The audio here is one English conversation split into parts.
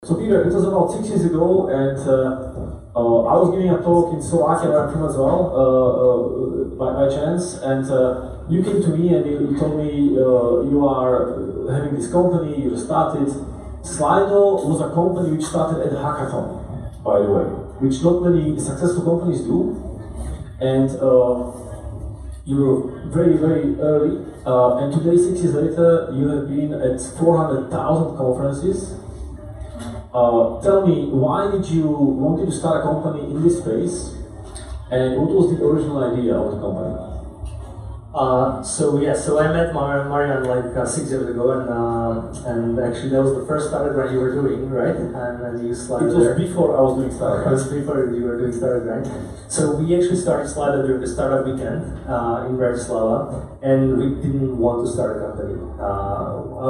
So Peter, it was about 6 years ago, and I was giving a talk in Slovakia where I'm from as well, by chance, and you came to me and you told me you are having this company, you started. Slido was a company which started at a hackathon, by the way, which not many successful companies do, and you were very, very early, and today, 6 years later, you have been at 400,000 conferences. Tell me, why did you want to start a company in this space, and what was the original idea of the company? So I met Marian like 6 years ago, and actually that was the first startup grind you were doing, right? And you Slido. It was before I was doing startup. It was before you were doing startup grind. So we actually started Slido during the startup weekend in Bratislava, and we didn't want to start a company. I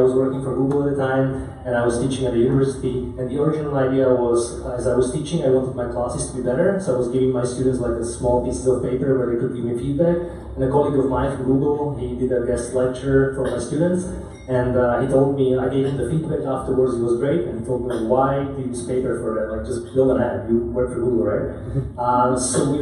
was working for Google at the time, and I was teaching at a university, and the original idea was, as I was teaching, I wanted my classes to be better, so I was giving my students like a small pieces of paper where they could give me feedback, and a colleague of mine from Google, he did a guest lecture for my students, and he told me, I gave him the feedback afterwards, it was great, and he told me, why do you use paper for that, like just build an app, you work for Google, right? So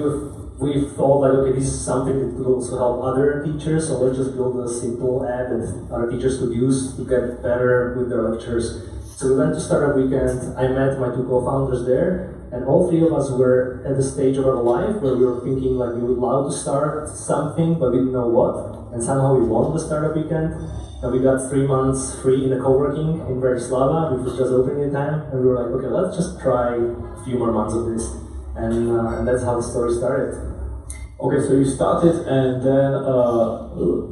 we thought like, okay, this is something that could also help other teachers, so let's just build a simple app that other teachers could use to get better with their lectures. So we went to Startup Weekend, I met my two co-founders there, and all three of us were at the stage of our life where we were thinking like we would love to start something, but we didn't know what, and somehow we won the Startup Weekend, and we got 3 months free in a co-working in Bratislava, which was just opening at the time, and we were like, okay, let's just try a few more months of this. And that's how the story started. Okay, so you started, and then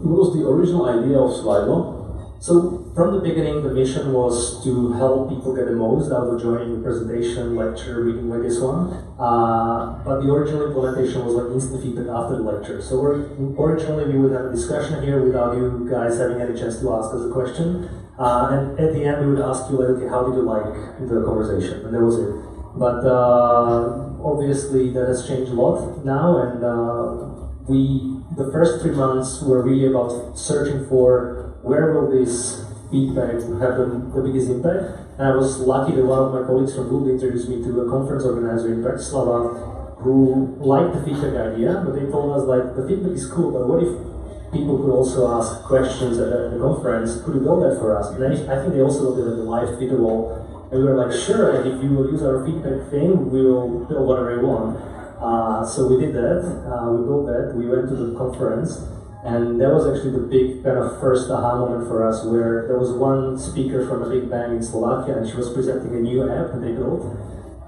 what was the original idea of Slido? So from the beginning, the mission was to help people get the most out of joining a presentation, lecture, reading like this one. But the original implementation was like instant feedback after the lecture. So originally we would have a discussion here without you guys having any chance to ask us a question. And at the end we would ask you like, okay, how did you like the conversation? And that was it. But obviously that has changed a lot now, and the first 3 months were really about searching for where will this feedback have the biggest impact. And I was lucky that one of my colleagues from Google introduced me to a conference organizer in Bratislava who liked the feedback idea, but they told us like, the feedback is cool, but what if people could also ask questions at the conference? Could you build that for us? And then I think they also did a live feedable. And we were like, sure, if you will use our feedback thing, we will build whatever you want. So we did that, we built that, we went to the conference, and that was actually the big kind of first aha moment for us, where there was one speaker from a big bank in Slovakia, and she was presenting a new app that they built,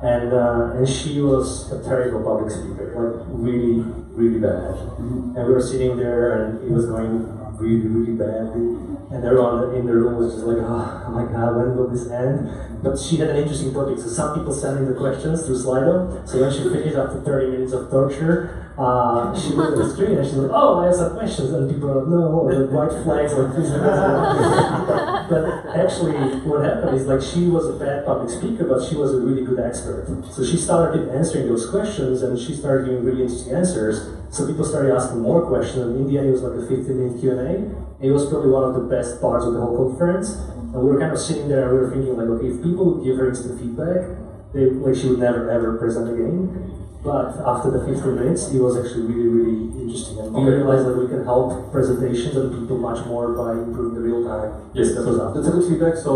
and she was a terrible public speaker, like really, really bad. And we were sitting there, and it was going really, really badly. And everyone in the room was just like, oh my god, when will this end? But she had an interesting topic, so some people sent in the questions through Slido. So when she finished after 30 minutes of torture, she looked at the screen and she's like, oh, I have some questions. And people are like, no, the white flags, like this and this. But actually, what happened is like she was a bad public speaker, but she was a really good expert. So she started answering those questions and she started giving really interesting answers. So people started asking more questions, and in the end it was like a 15-minute Q&A. It was probably one of the best parts of the whole conference. And we were kind of sitting there and we were thinking like, okay, if people would give her instant feedback, she would never ever present again. But after the 15 minutes, it was actually really, really interesting. And we realized that we can help presentations and people much more by improving the real time. Yes, that's a good feedback. So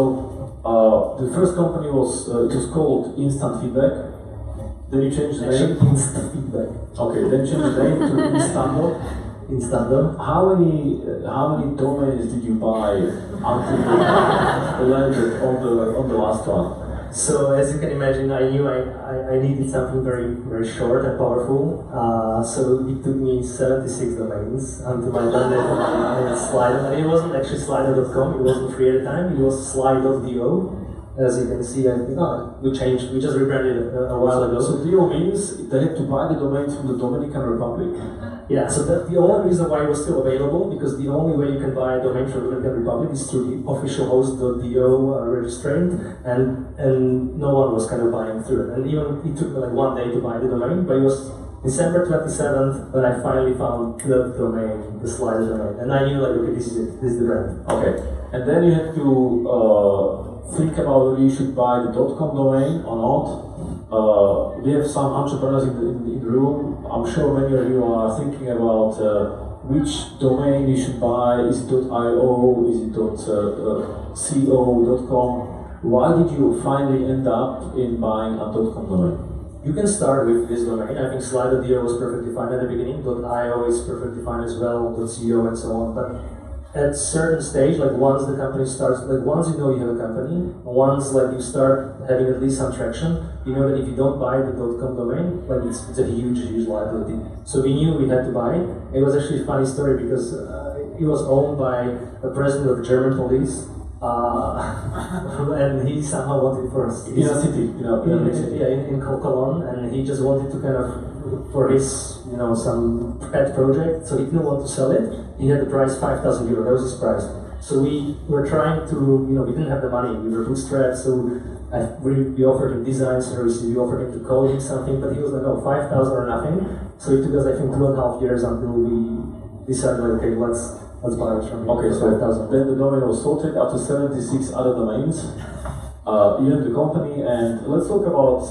the first company was, it was called Instant Feedback. Then you changed the name. Instant feedback. Okay, then you changed the name to Instando. Instando. How many domains did you buy until you landed on the last one? So as you can imagine, I knew I needed something very, very short and powerful. So it took me 76 domains until I landed on Slido. And it wasn't actually Slido.com, it wasn't free at the time, it was Slido.do. As you can see, we just rebranded it a while ago. So DO means they had to buy the domains from the Dominican Republic? Yeah, so the only reason why it was still available, because the only way you can buy a domain from the Dominican Republic is through the official host.do registrant, and no one was kind of buying through it. And even it took me like 1 day to buy the domain, but it was December 27th when I finally found the domain, the Slido domain. And I knew like, okay, this is it, this is the brand. Okay, and then you had to think about whether you should buy the .com domain or not. We have some entrepreneurs in the room. I'm sure many of you are thinking about which domain you should buy. Is it .io? Is it .co.com? Why did you finally end up in buying a .com domain? You can start with this domain. I think Slido deal was perfectly fine at the beginning. .io is perfectly fine as well. .co and so on. But at certain stage, like once the company starts, like once you know you have a company, once like you start having at least some traction, you know that if you don't buy the .com domain, like it's a huge liability. So we knew we had to buy it. It was actually a funny story because it was owned by the president of the German police, and he somehow wanted for us. In a city, in Cologne, and he just wanted to kind of for his, some pet project, so he didn't want to sell it. He had the price 5,000 euros, that was his price. So we were trying to, we didn't have the money, we were bootstrapped, so we offered him design services, we offered him to code him something, but he was like, no, 5,000 or nothing. So it took us, I think, 2.5 years until we decided, like, okay, let's buy it from him. Okay, so 5,000. Then the domain was sorted out to 76 other domains. You have the company, and let's talk about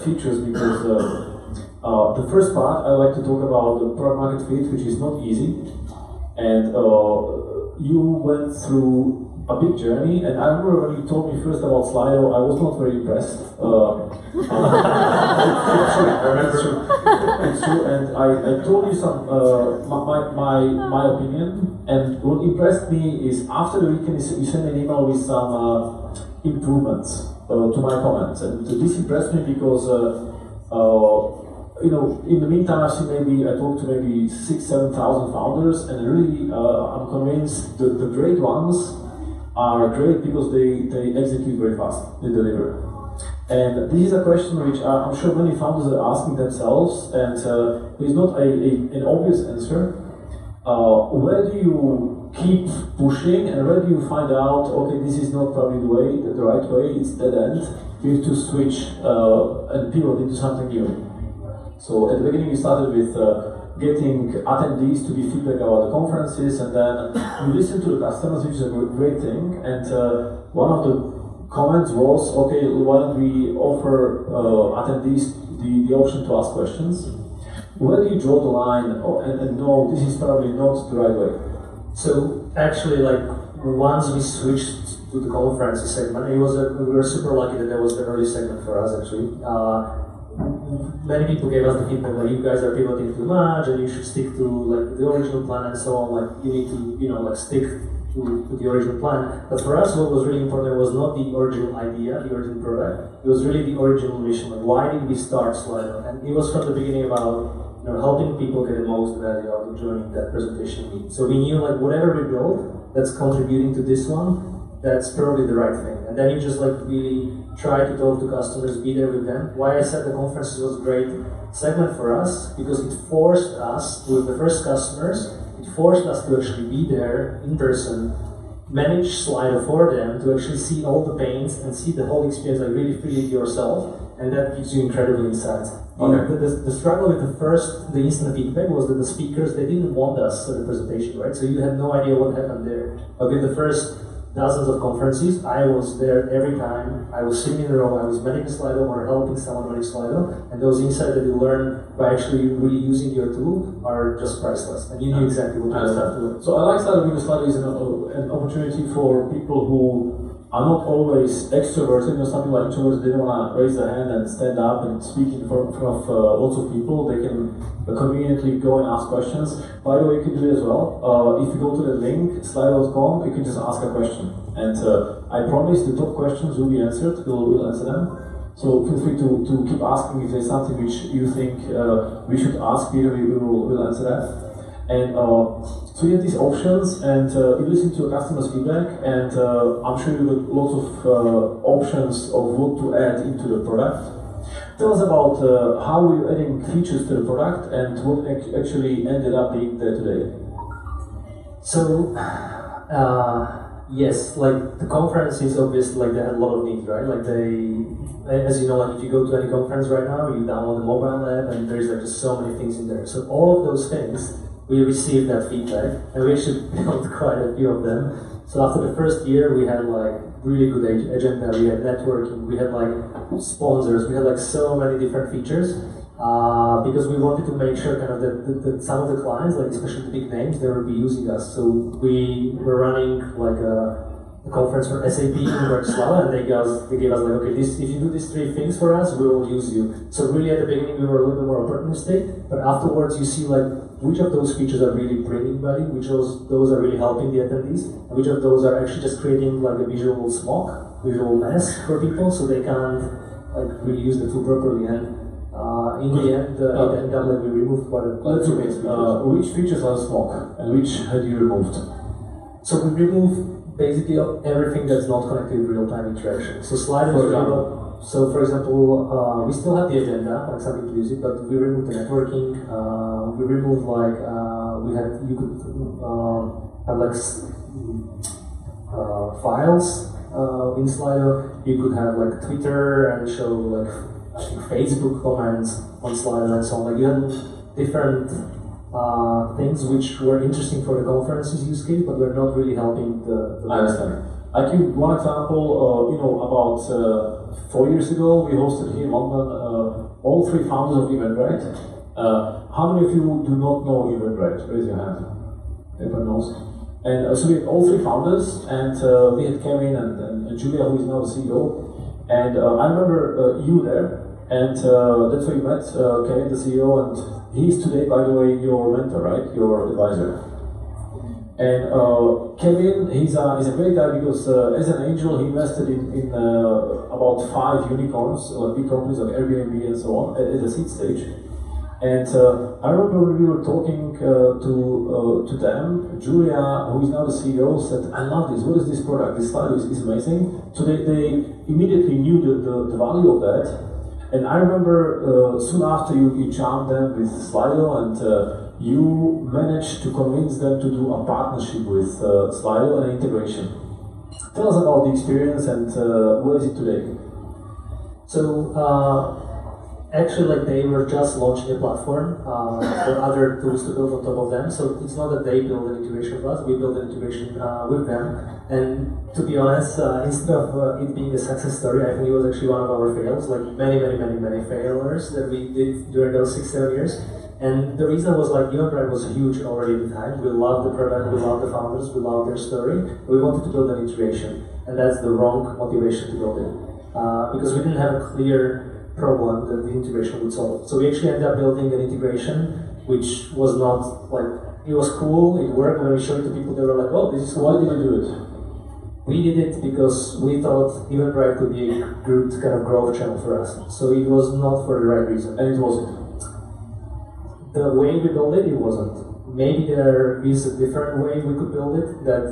features, because the first part, I like to talk about the product market fit, which is not easy. And you went through a big journey, and I remember when you told me first about Slido, I was not very impressed. It's true, and I told you some my opinion, and what impressed me is after the weekend you sent me an email with some improvements to my comments, and this impressed me because in the meantime, I talked to maybe 6,000-7,000 founders, and really, I'm convinced the great ones are great because they execute very fast, they deliver. And this is a question which I'm sure many founders are asking themselves, and there's not an obvious answer. Where do you keep pushing, and where do you find out, okay, this is not probably the right way, it's dead end, you have to switch and pivot into something new. So at the beginning you started with getting attendees to give feedback about the conferences, and then you listen to the customers, which is a great thing. And one of the comments was, okay, why don't we offer attendees the option to ask questions? Where do you draw the line and know this is probably not the right way? So actually, like once we switched to the conference segment, we were super lucky that was the early segment for us actually. Many people gave us the feedback like you guys are pivoting too much and you should stick to like the original plan and so on, like you need to stick to the original plan. But for us what was really important was not the original idea, the original product, it was really the original mission, like why did we start Slido? And it was from the beginning about helping people get the most value out of joining that presentation meeting. So we knew like whatever we build that's contributing to this one, that's probably the right thing. And then you just like really try to talk to customers, be there with them. Why I said the conferences was a great segment for us, because it forced us, with the first customers, it forced us to actually be there in person, manage Slido for them, to actually see all the pains and see the whole experience, like really feel it yourself, and that gives you incredible insights. Okay. The struggle with the instant feedback was that the speakers, they didn't want us at the presentation, right? So you had no idea what happened there. But with the first dozens of conferences, I was there every time. I was sitting in a row, I was managing Slido or helping someone manage Slido, and those insights that you learn by actually really using your tool are just priceless, and you knew exactly what you have to do. So I like Slido because Slido is an opportunity for people who are not always extroverts. Some people are introverts, they don't want to raise their hand and stand up and speak in front of lots of people. They can conveniently go and ask questions. By the way, you can do it as well. If you go to the link, slido.com, you can just ask a question. And I promise the top questions will be answered, we'll answer them. So feel free to keep asking if there's something which you think we should ask. Peter, we'll answer that. And so you have these options, and you listen to your customers' feedback, and I'm sure you got lots of options of what to add into the product. Tell us about how you're adding features to the product and what actually ended up being there today. So, yes, like the conference is obviously like they had a lot of needs, right? Like as you know, like if you go to any conference right now, you download the mobile app, and there's like just so many things in there. So all of those things, we received that feedback, and we actually built quite a few of them. So after the first year, we had like really good agenda. We had networking, we had like sponsors, we had like so many different features because we wanted to make sure kind of that some of the clients, like especially the big names, they would be using us. So we were running like a conference for SAP in Bratislava, and they gave us like, okay, if you do these 3 things for us, we will use you. So really at the beginning we were a little bit more opportunistic, but afterwards you see like which of those features are really bringing value, which of those are really helping the attendees, and which of those are actually just creating like a visual smoke, visual mess for people, so they can't like really use the tool properly. And in the end, it ended up like we removed quite a few features. Which features are smoke, and which had you removed? So we removed basically everything that's not connected with real-time interaction. So Slido, for example, we still have the agenda, like some people use it, but we removed the networking. We removed like you could have like files in Slido. You could have like Twitter and show like Facebook comments on Slido and so on. Like you had different things which were interesting for the conferences use case, but were not really helping the I understand. I give one example. About 4 years ago, we hosted here in London all 3 founders of Eventbrite. How many of you do not know Eventbrite? Raise your hand. Everyone knows. And so we had all 3 founders, and we had Kevin and Julia, who is now the CEO. And I remember you there, and that's where you met Kevin, the CEO, and he's today, by the way, your mentor, right? Your advisor. And Kevin, he's a great guy because as an angel, he invested in about 5 unicorns, big companies like Airbnb and so on, at the seed stage. And I remember when we were talking to them, Julia, who is now the CEO, said, "I love this. What is this product? This Slido is amazing." So they immediately knew the value of that. And I remember soon after you charmed them with Slido, and you managed to convince them to do a partnership with Slido and integration. Tell us about the experience and where is it today? So actually, like they were just launching a platform for other tools to build on top of them. So it's not that they build an integration with us; we build an integration with them. And to be honest, instead of it being a success story, I think it was actually one of our fails. Like many failures that we did during those 6-7 years. And the reason was like Eventbrite was huge already at the time. We loved the product, we loved the founders, we loved their story. We wanted to build an integration, and that's the wrong motivation to build it because we didn't have a clear problem that the integration would solve. So we actually ended up building an integration which was not like, it was cool, it worked. When we showed it to people, they were like, "Oh, this is cool." Why did you do it? We did it because we thought Eventbrite could be a good kind of growth channel for us. So it was not for the right reason. And it wasn't. The way we built it, it wasn't. Maybe there is a different way we could build it that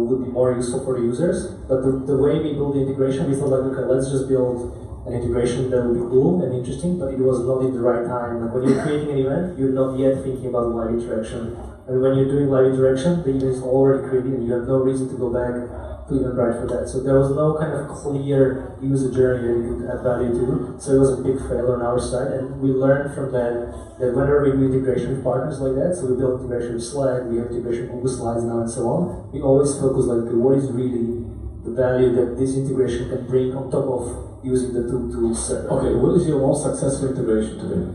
would be more useful for the users. But the way we built the integration, we thought like, okay, let's just build an integration that would be cool and interesting, but it was not in the right time. Like when you're creating an event, you're not yet thinking about live interaction. And when you're doing live interaction, the event is already created and you have no reason to go back to Eventbrite for that. So there was no kind of clear user journey that you could add value to. So it was a big failure on our side, and we learned from that whenever we do integration with partners like that, so we built integration with Slack, we have integration with Google Slides now and so on, we always focus like, okay, what is really the value that this integration can bring on top of using the two tools. Okay, what is your most successful integration today?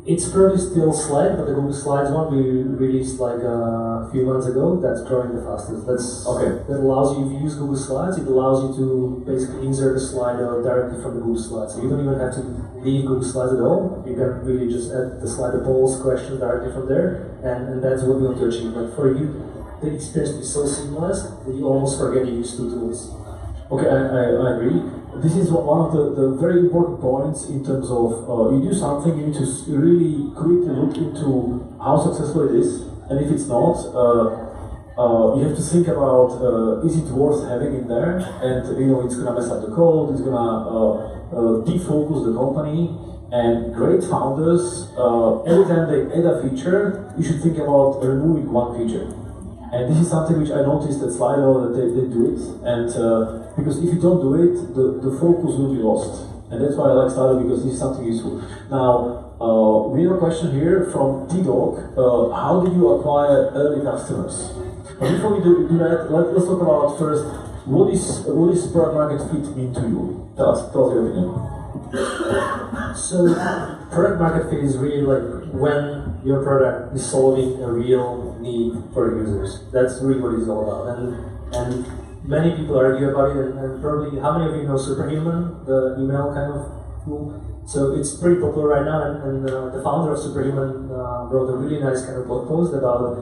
It's probably still Slack, but the Google Slides one we released like a few months ago. That's growing the fastest. That allows you, if you use Google Slides, it allows you to basically insert a slide directly from the Google Slides. So you don't even have to leave Google Slides at all. You can really just add the Slido polls, questions directly from there, and that's what we want to achieve. Like for you, the experience is so seamless that you almost forget you use two tools. Okay, I agree. This is one of the very important points in terms of you do something, you need to really quickly look into how successful it is, and if it's not, you have to think about is it worth having in there, and it's gonna mess up the code, it's gonna defocus the company. And great founders, every time they add a feature, you should think about removing one feature. And this is something which I noticed at Slido that they do it, and because if you don't do it, the focus will be lost. And that's why I like Slido, because this is something useful. Now, we have a question here from T-Dog. How did you acquire early customers? But before we do that, let's talk about first what is product market fit mean to you? Tell us your opinion. So, product market fit is really like when your product is solving a real need for users. That's really what it's all about. And many people argue about it, and probably, how many of you know Superhuman, the email kind of tool? So it's pretty popular right now, and the founder of Superhuman wrote a really nice kind of blog post about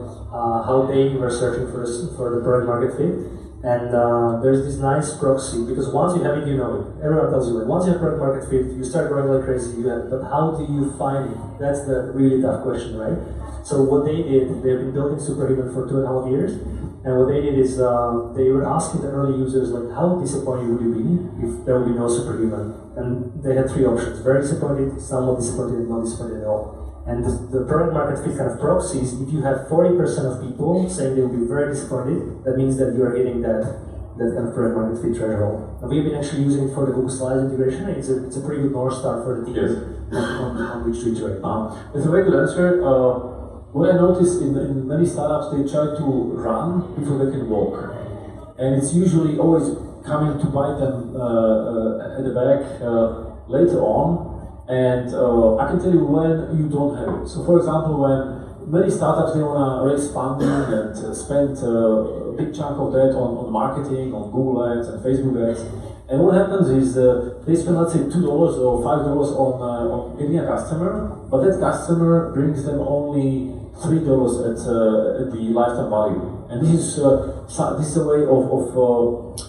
how they were searching for the product market fit. And there's this nice proxy, because once you have it, you know it. Everyone tells you, like, once you have product market fit, you start growing like crazy, you have it. But how do you find it? That's the really tough question, right? So what they did, they've been building Superhuman for 2.5 years, and what they did is they were asking the early users, like, how disappointed would you be if there would be no Superhuman? And they had 3 options: very disappointed, somewhat disappointed, and not disappointed at all. And the product market fit kind of proxy is if you have 40% of people saying they will be very disappointed, that means that you are hitting that kind of product market fit threshold. And we've been actually using it for the Google Slides integration. It's a pretty good North Star for the team on which to iterate. It's a very good answer. What I noticed in many startups, they try to run before they can walk. And it's usually always coming to bite them at the back later on. And I can tell you when you don't have it. So for example, when many startups, they want to raise funding and spend a big chunk of that on marketing, on Google ads and Facebook ads. And what happens is they spend, let's say, $2 or $5 on getting a customer, but that customer brings them only $3 at the lifetime value. And this is a way of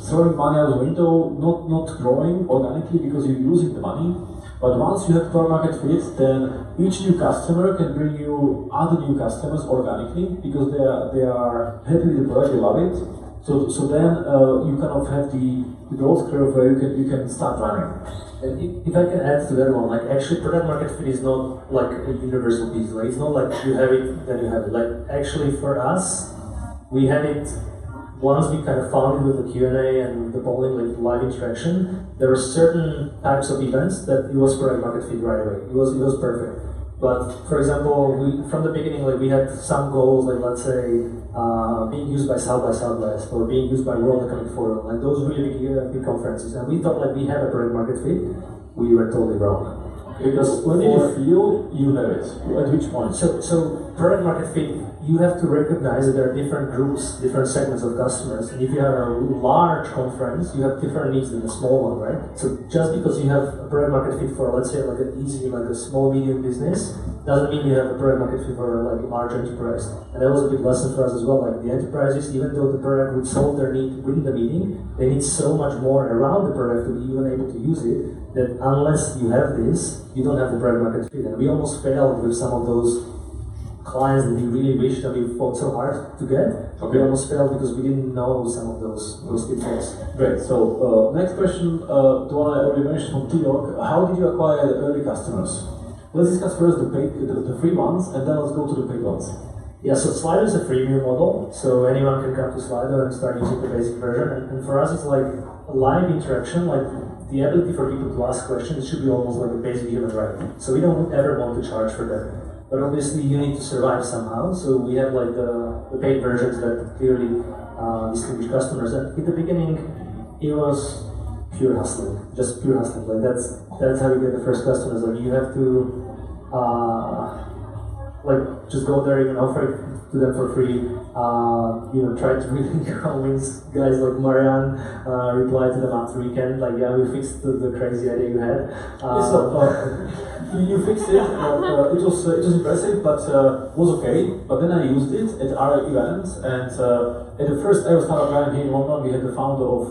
throwing money out the window, not growing organically because you're losing the money. But once you have product market fit, then each new customer can bring you other new customers organically because they are happy with the product, they love it. So then you kind of have the growth curve where you can start running. And if I can add to that one, like, actually product market fit is not like a universal piece. Like, it's not like you have it, then you have it. Like, actually for us, we had it once we kind of found it with the Q&A and the polling, like live interaction. There were certain types of events that it was product market fit right away. It was perfect. But for example, from the beginning, like, we had some goals, like, let's say being used by South by Southwest or being used by World Economic Forum, like those really big conferences. And we thought like we had a product market fit. We were totally wrong. Because when you feel you have it, at which point? So product market fit, you have to recognize that there are different groups, different segments of customers. And if you have a large conference, you have different needs than a small one, right? So just because you have a product market fit for, let's say, like an easy, like a small, medium business, doesn't mean you have a product market fit for like a large enterprise. And that was a big lesson for us as well. Like the enterprises, even though the product would solve their need within the meeting, they need so much more around the product to be even able to use it, that unless you have this, you don't have the product market fit. And we almost failed with some of those clients that we really wish that we fought so hard to get. Okay. We almost failed because we didn't know some of those pitfalls. Great. So next question, the one I already mentioned from Kellogg. How did you acquire the early customers? Let's discuss first the free ones, and then let's go to the paid ones. Yeah, so Slido is a freemium model, so anyone can come to Slido and start using the basic version. And for us, it's like a live interaction, like the ability for people to ask questions should be almost like a basic human right. So we don't ever want to charge for that. But obviously, you need to survive somehow. So we have like the paid versions that clearly distinguish customers. And in the beginning, it was pure hustling, just pure hustling. Like that's how you get the first customers. Like you have to like just go there, even offer it to them for free. Try to really convince guys like Marianne, reply to them after weekend, like, yeah, we fixed the crazy idea you had. You fixed it. It was impressive, but was okay. But then I used it at our events, and at the first ever startup guy here in London, we had the founder of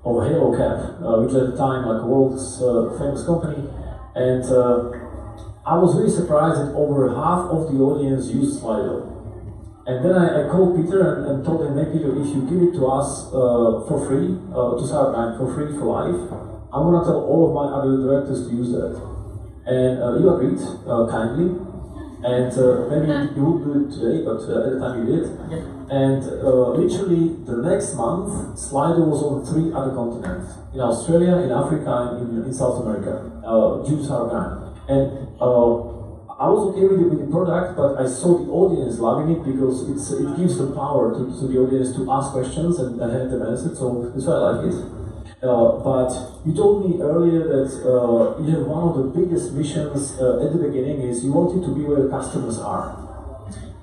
Halo Cap, which at the time like a world's famous company, and I was really surprised that over half of the audience used Slido. And then I called Peter and told him, hey Peter, if you give it to us for free, to Startup for free for life, I'm gonna tell all of my other directors to use that. And you agreed, kindly. And maybe you would do it today, but at the time you did. Yeah. And literally the next month, Slido was on 3 other continents. In Australia, in Africa, and in South America, due to Startup. And I was okay with the product, but I saw the audience loving it because it gives the power to the audience to ask questions and have them answered, so that's why I like it. But you told me earlier that you have one of the biggest missions at the beginning is you wanted to be where the customers are.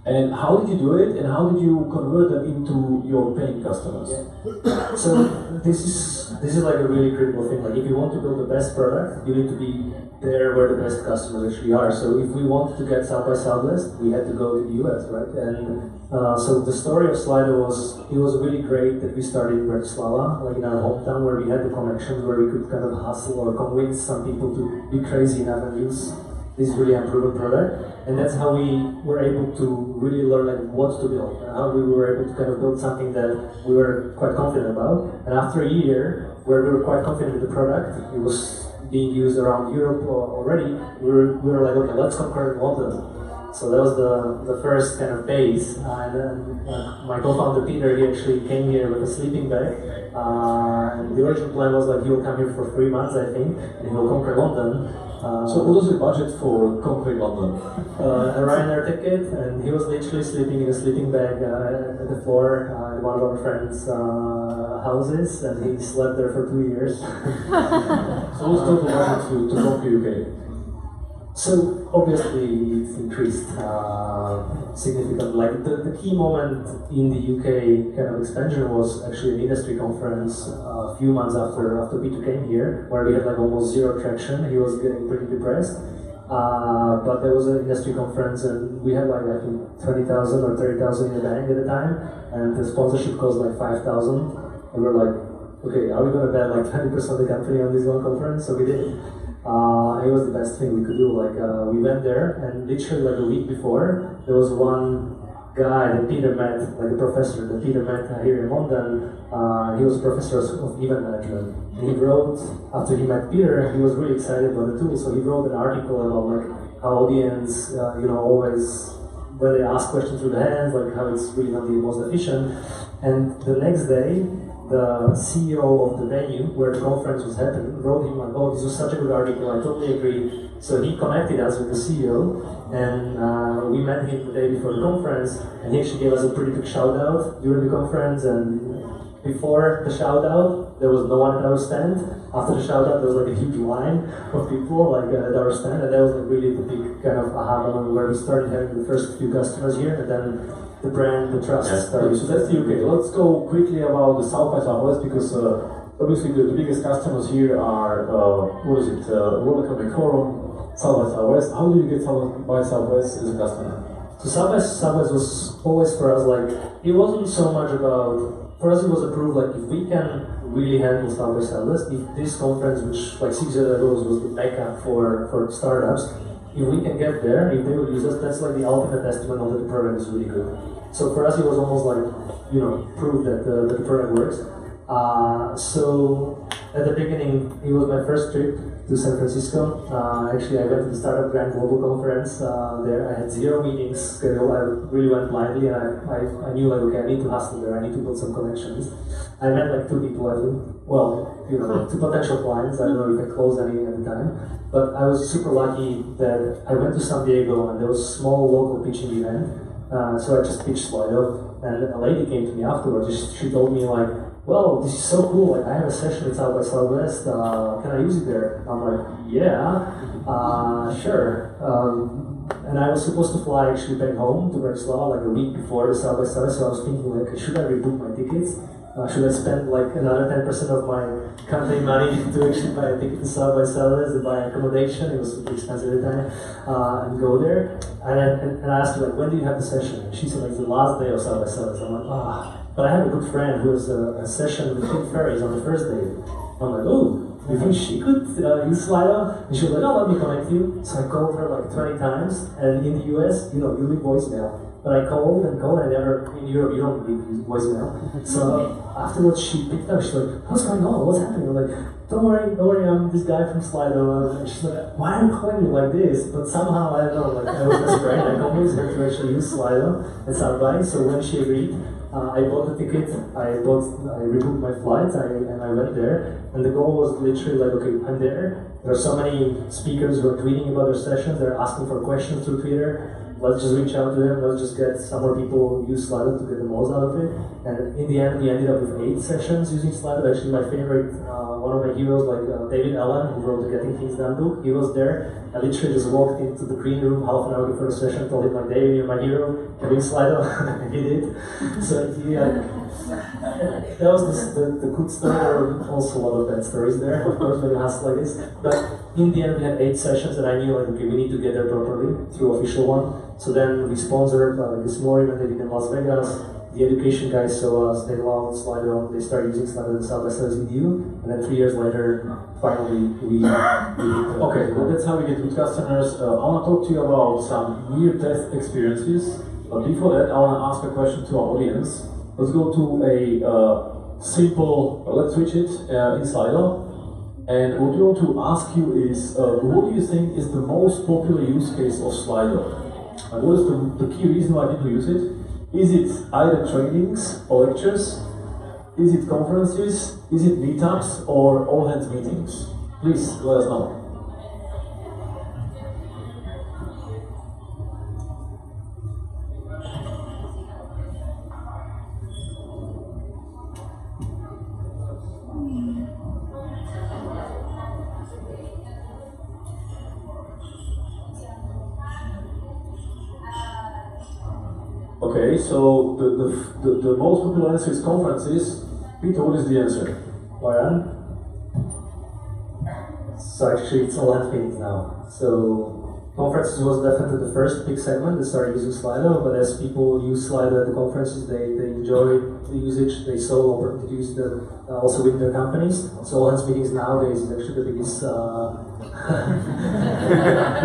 And how did you do it, and how did you convert them into your paying customers? Yeah. So this is like a really critical thing. Like if you want to build the best product, you need to be there where the best customers actually are. So if we wanted to get South by Southwest, we had to go to the US, right? And so the story of Slido was really great that we started in Bratislava, like in our hometown, where we had the connections, where we could kind of hustle or convince some people to be crazy enough and use this really unproven product. And that's how we were able to really learn like what to build, and how we were able to kind of build something that we were quite confident about. And after a year, where we were quite confident with the product, it was being used around Europe already, we were like, okay, let's conquer London. So that was the first kind of base. And then my co-founder Peter, he actually came here with a sleeping bag. And the original plan was like, he will come here for 3 months, I think, and he will conquer London. So what was the budget for conquering London? A Ryanair ticket, and he was literally sleeping in a sleeping bag at the floor in one of our friends' houses, and he slept there for 2 years. So what's the total budget to conquer UK? So obviously it's increased significantly. Like the key moment in the UK kind of expansion was actually an industry conference a few months after Peter came here, where we had like almost zero traction. He was getting pretty depressed. But there was an industry conference, and we had like I think 20,000 or 30,000 in the bank at the time, and the sponsorship cost like 5,000. And we were like, okay, are we gonna bet like 20% of the company on this one conference? So we did. It was the best thing we could do. Like we went there, and literally like a week before, there was one guy that Peter met, like a professor that Peter met here in London. He was a professor of event management. And he wrote, after he met Peter, he was really excited about the tool, so he wrote an article about like how audience, always when they ask questions through the hands, like how it's really not the most efficient. And the next day, the CEO of the venue where the conference was happening wrote him like, oh, this was such a good article, I totally agree. So he connected us with the CEO, and we met him the day before the conference, and he actually gave us a pretty big shout out during the conference. And before the shout out, there was no one at our stand. After the shout out, there was like a huge line of people like at our stand, and that was like really the big kind of aha moment where we started having the first few customers here, and then the brand, the trust started. So that's the UK. Let's go quickly about the South by Southwest, because obviously the biggest customers here are, WeWork, Forum, South by Southwest. How do you get South by Southwest as a customer? So South by Southwest was always for us like, it wasn't so much about, for us it was a proof like if we can really handle South by Southwest, if this conference, which like 6 years ago was the mecca for startups, if we can get there, if they would use us, that's like the ultimate testament that the product is really good. So for us, it was almost like, proof that the product works. So at the beginning, it was my first trip to San Francisco. Actually, I went to the Startup Grand Global Conference there. I had 0 meetings scheduled. I really went blindly, and I knew like, okay, I need to hustle there. I need to build some connections. I met like 2 people, I think. Well, 2 potential clients. I don't know if I closed any at the time. But I was super lucky that I went to San Diego, and there was a small local pitching event. So I just pitched Slido, and a lady came to me afterwards. She told me like, well, this is so cool, like I have a session at South by Southwest, can I use it there? I'm like, yeah, sure. And I was supposed to fly actually back home to Bratislava like a week before the South by Southwest, so I was thinking like, should I rebook my tickets? Should I spend like another 10% of my company money to actually buy a ticket to South by Southwest and buy accommodation? It was super expensive at the time, and go there. And I asked her like, when do you have the session? And she said like the last day of South by Southwest. I'm like, but I have a good friend who has a session with Tim Ferriss on the first day. I'm like, oh, you think she could use Slido? And she was like, oh, let me connect you. So I called her like 20 times, and in the US, you leave voicemail. But I called and called, and never, in Europe, you don't leave voicemail. So afterwards, she picked up, she's like, what's going on? What's happening? I'm like, don't worry, I'm this guy from Slido. And she's like, why are you calling me like this? But somehow, I don't know, like, I was desperate. I convinced her to actually use Slido and start buying. So when she agreed, I bought the ticket, I rebooked my flight, and I went there. And the goal was literally like, okay, I'm there. There are so many speakers who are tweeting about their sessions, they're asking for questions through Twitter. Let's just reach out to them, let's just get some more people use Slido to get the most out of it. And in the end, we ended up with 8 sessions using Slido. Actually, my favorite, one of my heroes, like David Allen, who wrote the Getting Things Done book, he was there. I literally just walked into the green room half an hour before the session, told him, like, David, you're my hero, can you use Slido? And he did. So he, that was the good story. There were also a lot of bad stories there, of course, when you ask like this. But in the end, we had 8 sessions, and I knew, like, okay, we need to get there properly through official one. So then we sponsored this more event they did in Las Vegas. The education guys saw us, they loved Slido, they started using Slido in South SXSW, and then 3 years later, finally, we okay, well, that's how we get good customers. I want to talk to you about some near-death experiences, but before that, I want to ask a question to our audience. Let's go to a simple, let's switch it in Slido. And what we want to ask you is, what do you think is the most popular use case of Slido? And what is the key reason why people use it? Is it either trainings or lectures? Is it conferences? Is it meetups or all hands meetings? Please let us know. Okay, so the most popular answer is conferences. Peter, what is the answer? Warren? So actually it's all hands meetings now. So conferences was definitely the first big segment that started using Slido, but as people use Slido at the conferences, they enjoy the usage, they saw opportunity to use it also within their companies. So all hands meetings nowadays is actually the biggest we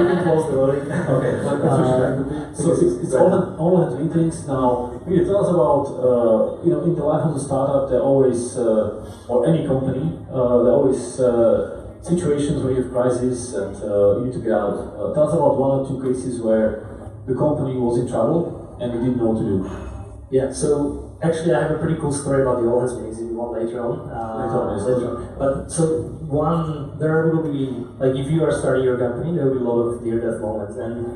can close the loading. Okay, so it's all hands meetings now. Peter, tell us about in the life of the startup, there always or any company, there always situations where you have crisis and you need to get out. Tell us about 1 or 2 cases where the company was in trouble and you didn't know what to do. Yeah, so actually I have a pretty cool story about the all hands meetings if you want later on. Later on. But so there will be, like if you are starting your company, there will be a lot of near-death moments, and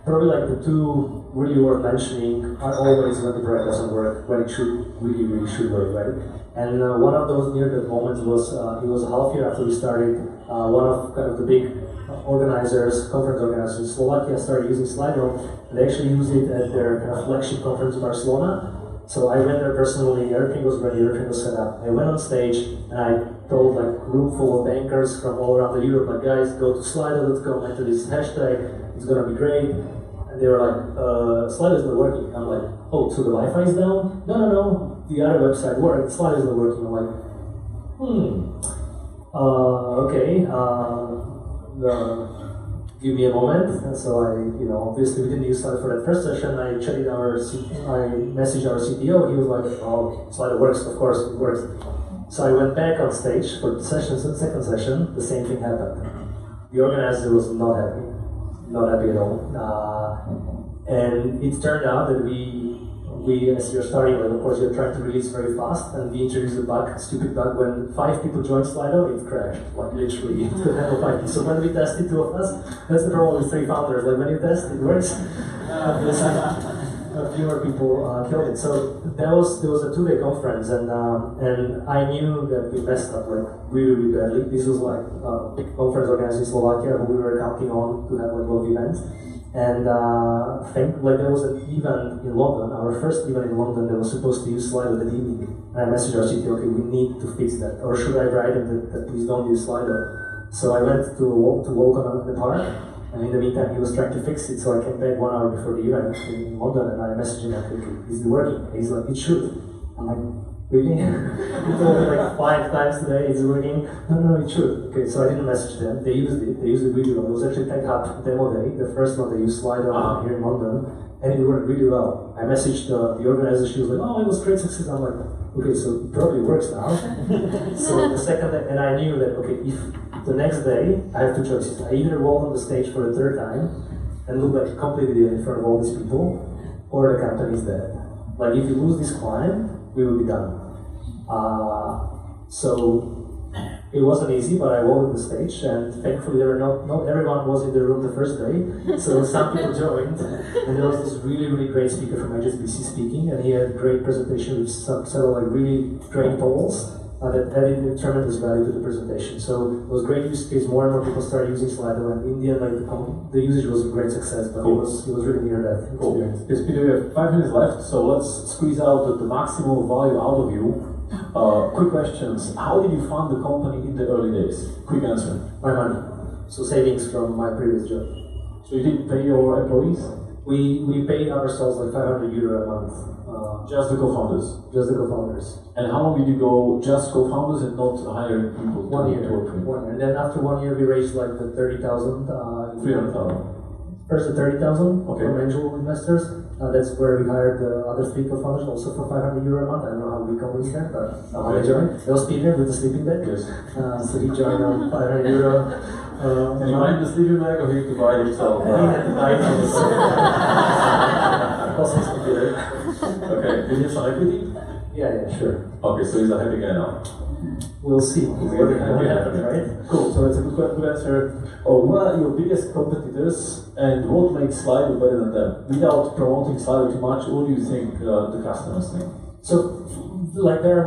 probably like the 2 really worth mentioning are always when the product doesn't work, when it really should work, right? And one of those near-death moments was, it was a half year after we started, one of kind of the big conference organizers in Slovakia started using Slido, and they actually used it at their kind of flagship conference in Barcelona. So I went there personally, everything was ready, everything was set up. I went on stage and I told like a room full of bankers from all around Europe, like guys, go to Slido.com, enter this hashtag, it's gonna be great. And they were like, Slido is not working. I'm like, oh, so the Wi-Fi is down? No, the other website worked, Slido is not working. I'm like, okay, give me a moment. And so I, obviously we didn't use Slido for that first session. I messaged our CTO. He was like, oh, Slido works, of course it works. So I went back on stage for the second session, the same thing happened. The organizer was not happy at all. And it turned out that we, as you're starting, like, of course you're trying to release very fast, and we introduced a stupid bug, when 5 people joined Slido, it crashed, like literally, it could handle 5 people. So when we tested 2 of us, that's the problem with 3 founders, like when you test, it works. A few more people killed it. So there was a 2-day conference, and I knew that we messed up like really badly. This was like a big conference organized in Slovakia, who we were counting on to have like a lot of events. And there was an event in London, our first event in London, that was supposed to use Slido that evening. And I messaged our CTO, okay, we need to fix that. Or should I write him that please don't use Slido? So I went to walk on the park, and in the meantime he was trying to fix it, so I came back 1 hour before the event in London, and I messaged him, like, okay, is it working? And he's like, it should. I'm like, Really? He told me like 5 times today it's working. No, it should. Okay, so I didn't message them. They used it really well. It was actually Tech Hub demo day, the first one they used Slido here in London, and it worked really well. I messaged the organizer, she was like, oh, it was great success. I'm like, okay, so it probably works now. So the second day, and I knew that, okay, if the next day I have 2 choices. I either walk on the stage for the 3rd time and look like a complete idiot in front of all these people, or the company is dead. Like, if you lose this client, we will be done. So it wasn't easy, but I walked on the stage, and thankfully there were not everyone was in the room the first day, so some people joined, and there was this really great speaker from HSBC speaking, and he had a great presentation with several like really great polls that added tremendous value to the presentation. So it was great use case. More and more people started using Slido, and in the end, like the usage was a great success. But cool. it was really near that experience. Yes, Peter, we have 5 minutes left, so let's squeeze out the maximum value out of you. Quick questions. How did you fund the company in the early days? Quick answer. My money. So savings from my previous job. So you didn't pay your employees? We paid ourselves like €500 a month. Just the co-founders? Just the co-founders. And how long did you go just co-founders and not hiring people? 1 year. To work with? 1 year. And then after 1 year we raised like the 30,000. 300,000. First the 30,000 okay. from angel investors. That's where we hired the other 3 co-founders also for €500 a month. I don't know how we convinced them, but somehow they joined. There was Peter with the sleeping bag. Yes. So he joined on €500. And you mind the sleeping bag, or he had to buy it himself? He had to buy it himself. Also Peter. Okay, did you have some equity? Yeah, sure. Okay, so he's a happy guy now. We'll see. What happens, right? Cool, so that's a good answer. What are your biggest competitors, and what makes Slido better than them? Without promoting Slido too much, what do you think the customers think? So, like there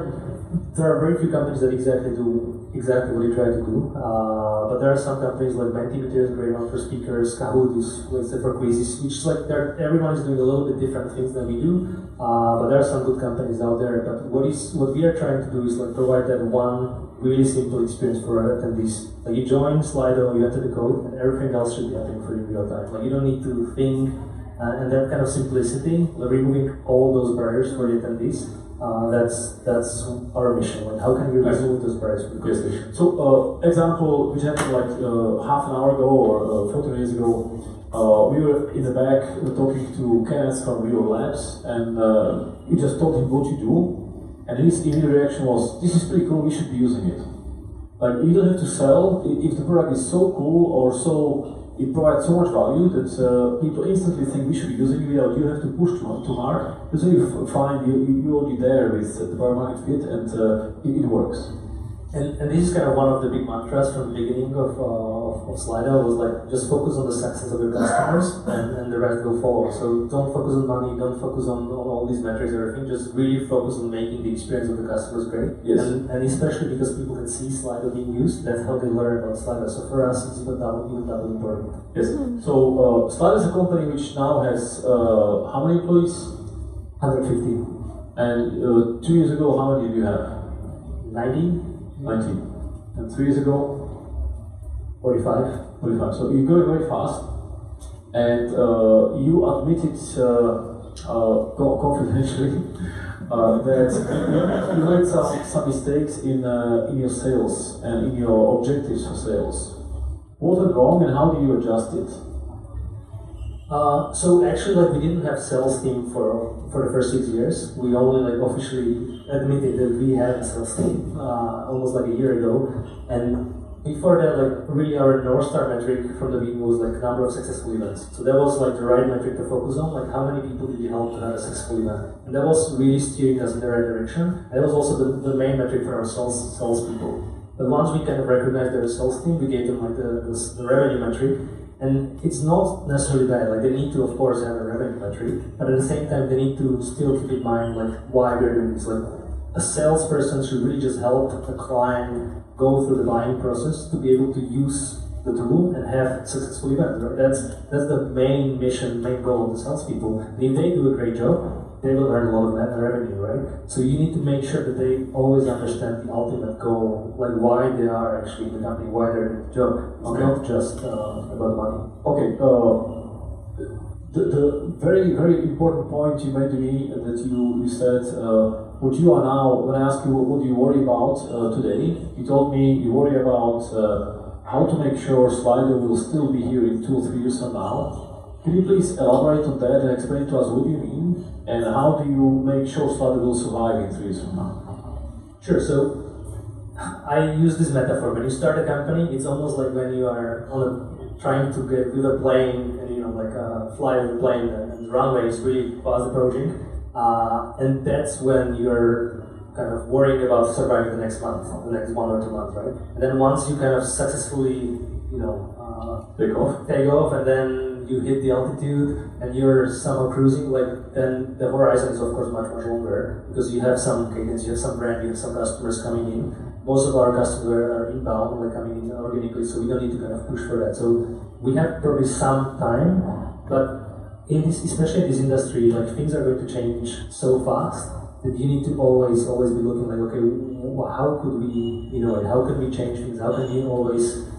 are very few companies that do exactly what you try to do, but there are some companies like Mentimeter is great one for speakers, Kahoot is, let's say, for quizzes, which is like everyone is doing a little bit different things than we do, but there are some good companies out there. But what we are trying to do is like provide that one really simple experience for our attendees. Like you join Slido, you enter the code, and everything else should be happening for you in real time. Like you don't need to think, and that kind of simplicity, like removing all those barriers for the attendees. That's our mission. Like, how can we remove those barriers for the conversation? Yes. So, example which happened like half an hour ago or 40 minutes ago. We were in the back talking to Kenneth from WeWork Labs, and we just told him what you do, and his immediate reaction was, "This is pretty cool. We should be using it." Like, you don't have to sell if the product is so cool or so. It provides so much value that people instantly think we should be using it without you have to push too hard. So you find you're already there with the product market fit, and it works. And this is kind of one of the big mantras from the beginning of Slido, was like, just focus on the success of your customers and the rest will follow. So don't focus on money, don't focus on all these metrics or everything, just really focus on making the experience of the customers great. Yes. And especially because people can see Slido being used, that's how they learn about Slido. So for us, it's even double important. Yes. So Slido is a company which now has how many employees? 150. And 2 years ago, how many did you have? 90. And 3 years ago? 45. So you're going very fast, and you admitted confidentially that you made some mistakes in your sales and in your objectives for sales. What went wrong, and how do you adjust it? So actually, like, we didn't have sales team for the first 6 years. We only like officially admitted that we had a sales team almost like a year ago. And before that, like, really our North Star metric from the beginning was like number of successful events. So that was like the right metric to focus on, like how many people did you help to have a successful event. And that was really steering us in the right direction. And that was also the main metric for our sales people. But once we kind of recognized their sales team, we gave them like the revenue metric. And it's not necessarily bad, like they need to of course have a revenue metric, but at the same time they need to still keep in mind like why we're doing this. Like a salesperson should really just help a client go through the buying process to be able to use the tool and have successful events, right? That's the main mission, main goal of the salespeople. And if they do a great job, they will earn a lot of revenue, right? So you need to make sure that they always understand the ultimate goal, like why they are actually in the company, why they're doing the job. It's not just about money. Okay, the very, very important point you made to me that you said, what you are now, when I ask you what do you worry about today, you told me you worry about how to make sure Slido will still be here in 2 or 3 years from now. Can you please elaborate on that and explain to us what you mean, and how do you make sure Slido will survive in 3 years from now? Sure, so I use this metaphor. When you start a company, it's almost like when you are trying to get with a plane and fly with a plane and the runway is really fast approaching. And that's when you're kind of worrying about surviving the next month, the next 1 or 2 months, right? And then once you kind of successfully, take off, and then you hit the altitude and you're somehow cruising, then the horizon is of course much longer because you have some cadence, you have some brand, you have some customers coming in. Most of our customers are inbound, coming in organically, so we don't need to kind of push for that. So we have probably some time, but especially in this industry, things are going to change so fast that you need to always be looking okay, how could we innovate? How can we change things? How can we always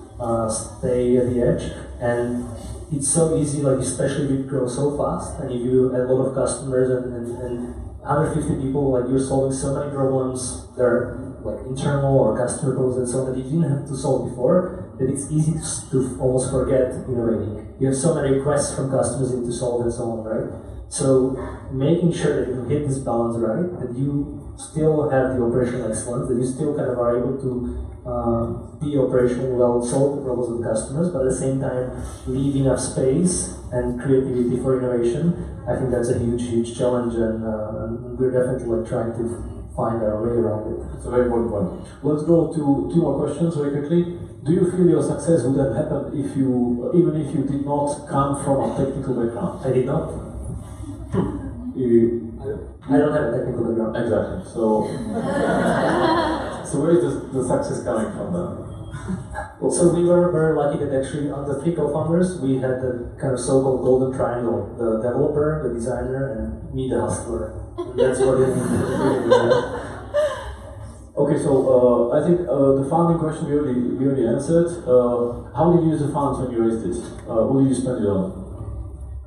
stay at the edge? And it's so easy, especially if you grow so fast, and if you have a lot of customers and 150 people, you're solving so many problems. They're internal or customer problems and so on that you didn't have to solve before, that it's easy to almost forget innovating. You have so many requests from customers you need to solve and so on, right? So making sure that you hit this balance right, that you still have the operational excellence, that you still kind of are able to be operational well, solve the problems of the customers, but at the same time leave enough space and creativity for innovation. I think that's a huge challenge, and we're definitely trying to find our way around it. It's a very important point. Let's go to 2 more questions very quickly. Do you feel your success would have happened even if you did not come from a technical background? I did not. I don't have a technical background. Exactly. So where is the success coming from then? So we were very lucky that actually on the 3 co-founders, we had the kind of so-called golden triangle: the developer, the designer, and me, the hustler. And that's what it is. Okay, so I think the funding question we already answered. How did you use the funds when you raised it? What did you spend it on?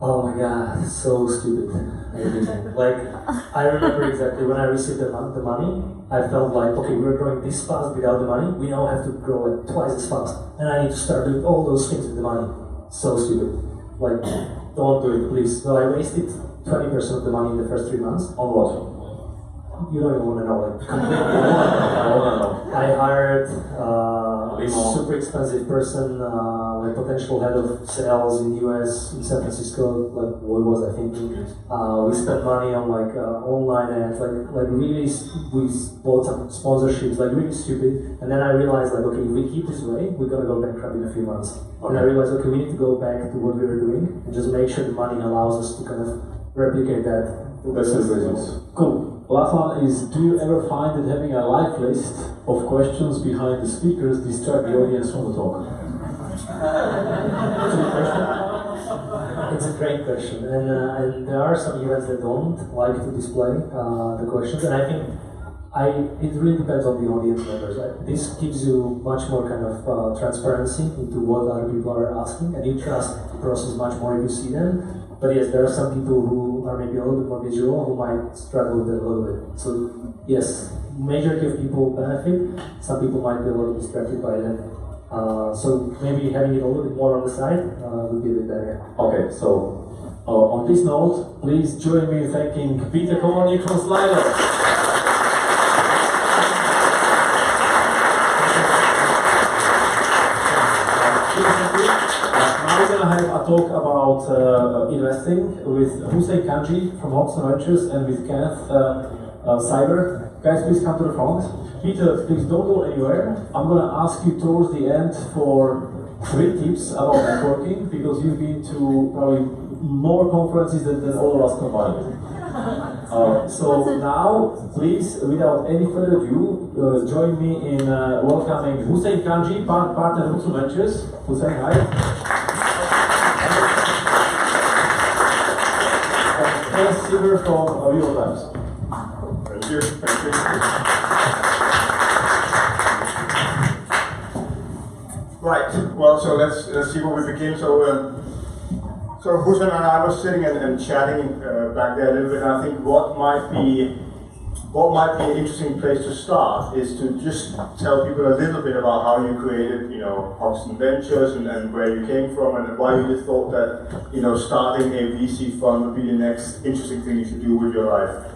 Oh my god, so stupid. I remember exactly when I received the money, I felt okay, we're growing this fast without the money, we now have to grow twice as fast, and I need to start doing all those things with the money. So stupid. Don't do it, please. So I wasted 20% of the money in the first 3 months. On what? You don't even want to know, completely. I hired a super expensive person, potential head of sales in US, in San Francisco. What was I thinking? We spent money on online ads, really. We bought some sponsorships, really stupid. And then I realized, okay, if we keep this way, we're gonna go bankrupt in a few months. Okay. And I realized, okay, we need to go back to what we were doing and just make sure the money allows us to kind of replicate that. That's business. Cool. Last one is, do you ever find that having a live list of questions behind the speakers distract the audience from the talk? It's a great question, and there are some events that don't like to display the questions, and I think it really depends on the audience members. This gives you much more kind of transparency into what other people are asking, and you trust the process much more if you see them. But yes, there are some people who are maybe a little bit more visual who might struggle with it a little bit. So yes, majority of people benefit. Some people might be a little distracted by that. So maybe having it a little bit more on the side would be a bit better. Okay, so on this note, please join me in thanking Peter Kovanik from Slido. Now we're going to have a talk about investing with Hussein Kanji from Hoxton Ventures and with Kenneth Cyber. Guys, please come to the front. Peter, please don't go anywhere. I'm going to ask you towards the end for 3 tips about networking, because you've been to probably more conferences than all of us combined. So now, please, without any further ado, join me in welcoming Hussein Kanji, partner of Hoxton Ventures. Hussein, hi. And Silver from WeWork. Thank you. Right. Well, so let's see what we begin. So So Hoxton and I was sitting and chatting back there a little bit, and I think what might be an interesting place to start is to just tell people a little bit about how you created, Hoxton Ventures and where you came from, and why you just thought that, starting a VC fund would be the next interesting thing you should do with your life.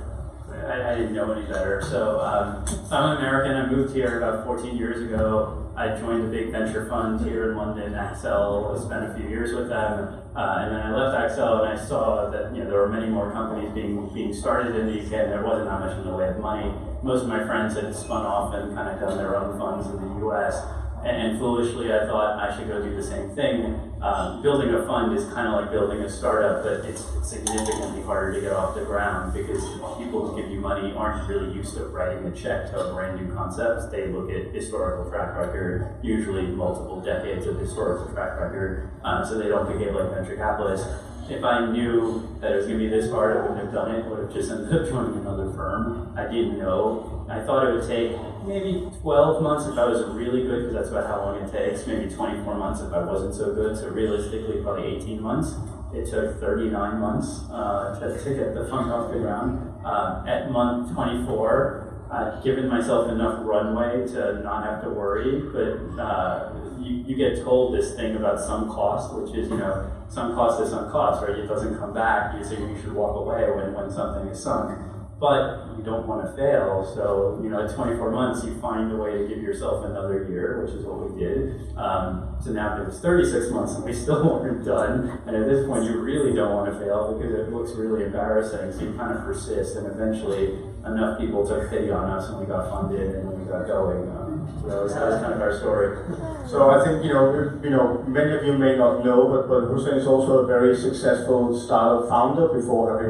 I didn't know any better. So I'm American. I moved here about 14 years ago. I joined a big venture fund here in London, Axel. I spent a few years with them, and then I left Axel, and I saw that there were many more companies being started in the UK, and there wasn't that much in the way of money. Most of my friends had spun off and kind of done their own funds in the US. And foolishly, I thought I should go do the same thing. Building a fund is kind of like building a startup, but it's significantly harder to get off the ground because people who give you money aren't really used to writing a check to a brand new concept. They look at historical track record, usually multiple decades of historical track record, so they don't behave like venture capitalists. If I knew that it was going to be this hard, I wouldn't have done it. I would have just ended up joining another firm. I didn't know. I thought it would take maybe 12 months if I was really good, because that's about how long it takes. Maybe 24 months if I wasn't so good. So realistically, probably 18 months. It took 39 months to get the fund off the ground. At month 24, I'd given myself enough runway to not have to worry, but you get told this thing about sunk cost, which is, sunk cost is sunk cost, right? It doesn't come back, so you should walk away when something is sunk. But you don't want to fail, so at 24 months you find a way to give yourself another year, which is what we did. So now it was 36 months and we still weren't done. And at this point you really don't want to fail because it looks really embarrassing. So you kind of persist, and eventually enough people took pity on us and we got funded and then we got going. So that was kind of our story. So I think many of you may not know, but Hoxton is also a very successful startup founder before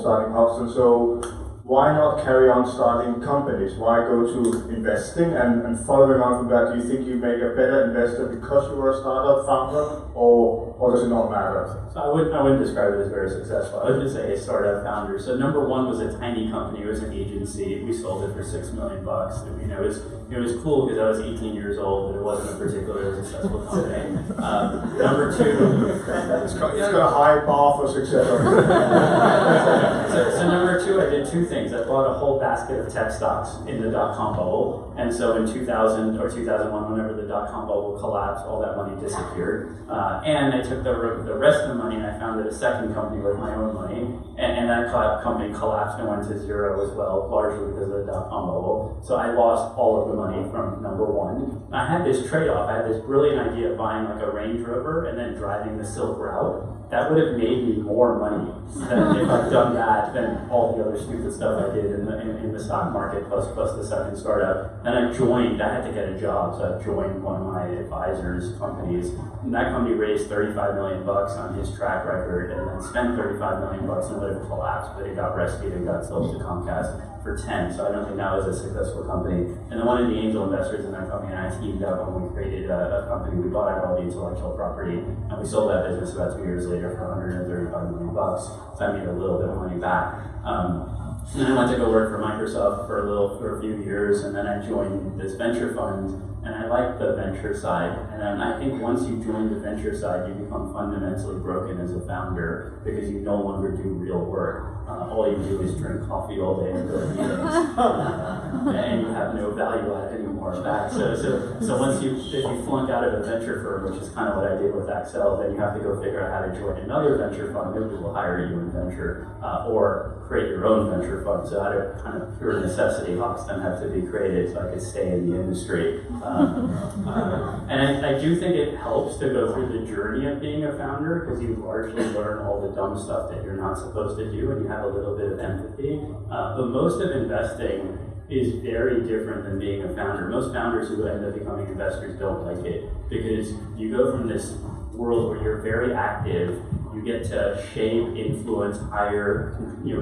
starting Hoxton. So why not carry on starting companies? Why go to investing? And following on from that, do you think you make a better investor because you were a startup founder, or does it not matter? So I wouldn't describe it as very successful. I would just say a startup founder. So number one was a tiny company. It was an agency. We sold it for $6 million. It was cool because I was 18 years old, but it wasn't a particularly successful company. Number two, it's got a high bar for success. So number two, I did two things. I bought a whole basket of tech stocks in the dot-com bubble, and so in 2000 or 2001, whenever the dot-com bubble collapsed, all that money disappeared. And I took the rest of the money and I founded a second company with my own money, and that company collapsed and went to zero as well, largely because of the dot-com bubble. So I lost all of the money from number one. I had this trade-off. I had this brilliant idea of buying like a Range Rover and then driving the Silk Route. That would have made me more money than if I'd done that than all the other stupid stuff I did in the stock market plus the second startup. Then I had to get a job, so I joined one of my advisors' companies. And that company raised $35 million on his track record and then spent $35 million and would have collapsed, but it got rescued and got sold to Comcast for 10. So I don't think that was a successful company. And then one of the angel investors in that company and I teamed up and we created a company. We bought out all the intellectual property and we sold that business about 2 years later for $135 million. So I made a little bit of money back. And then I went to go work for Microsoft for a few years, and then I joined this venture fund, and I liked the venture side. And then I think once you join the venture side, you become fundamentally broken as a founder because you no longer do real work. All you do is drink coffee all day and go to meetings, and you have no value add anymore back. So once if you flunk out of a venture firm, which is kind of what I did with Axel, then you have to go figure out how to join another venture fund who will hire you in venture, or create your own venture fund. So out of kind of pure necessity, Hoxton had to be created so I could stay in the industry. And I do think it helps to go through the journey of being a founder because you largely learn all the dumb stuff that you're not supposed to do and you have a little bit of empathy. But most of investing is very different than being a founder. Most founders who end up becoming investors don't like it because you go from this world where you're very active, you get to shape, influence, hire,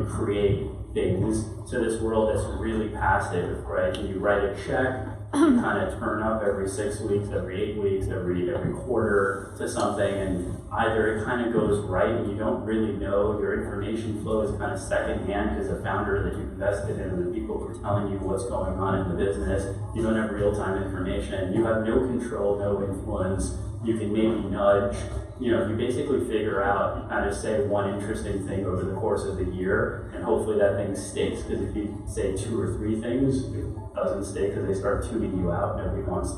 create things, to this world that's really passive, right? And you write a check, you kind of turn up every 6 weeks, every 8 weeks, every quarter to something, and either it kind of goes right and you don't really know, your information flow is kind of secondhand because the founder that you've invested in and the people who are telling you what's going on in the business, you don't have real-time information, you have no control, no influence, you can maybe nudge. You basically figure out how to say one interesting thing over the course of the year, and hopefully that thing sticks, because if you say 2 or 3 things, it doesn't stick because they start tuning you out. Nobody wants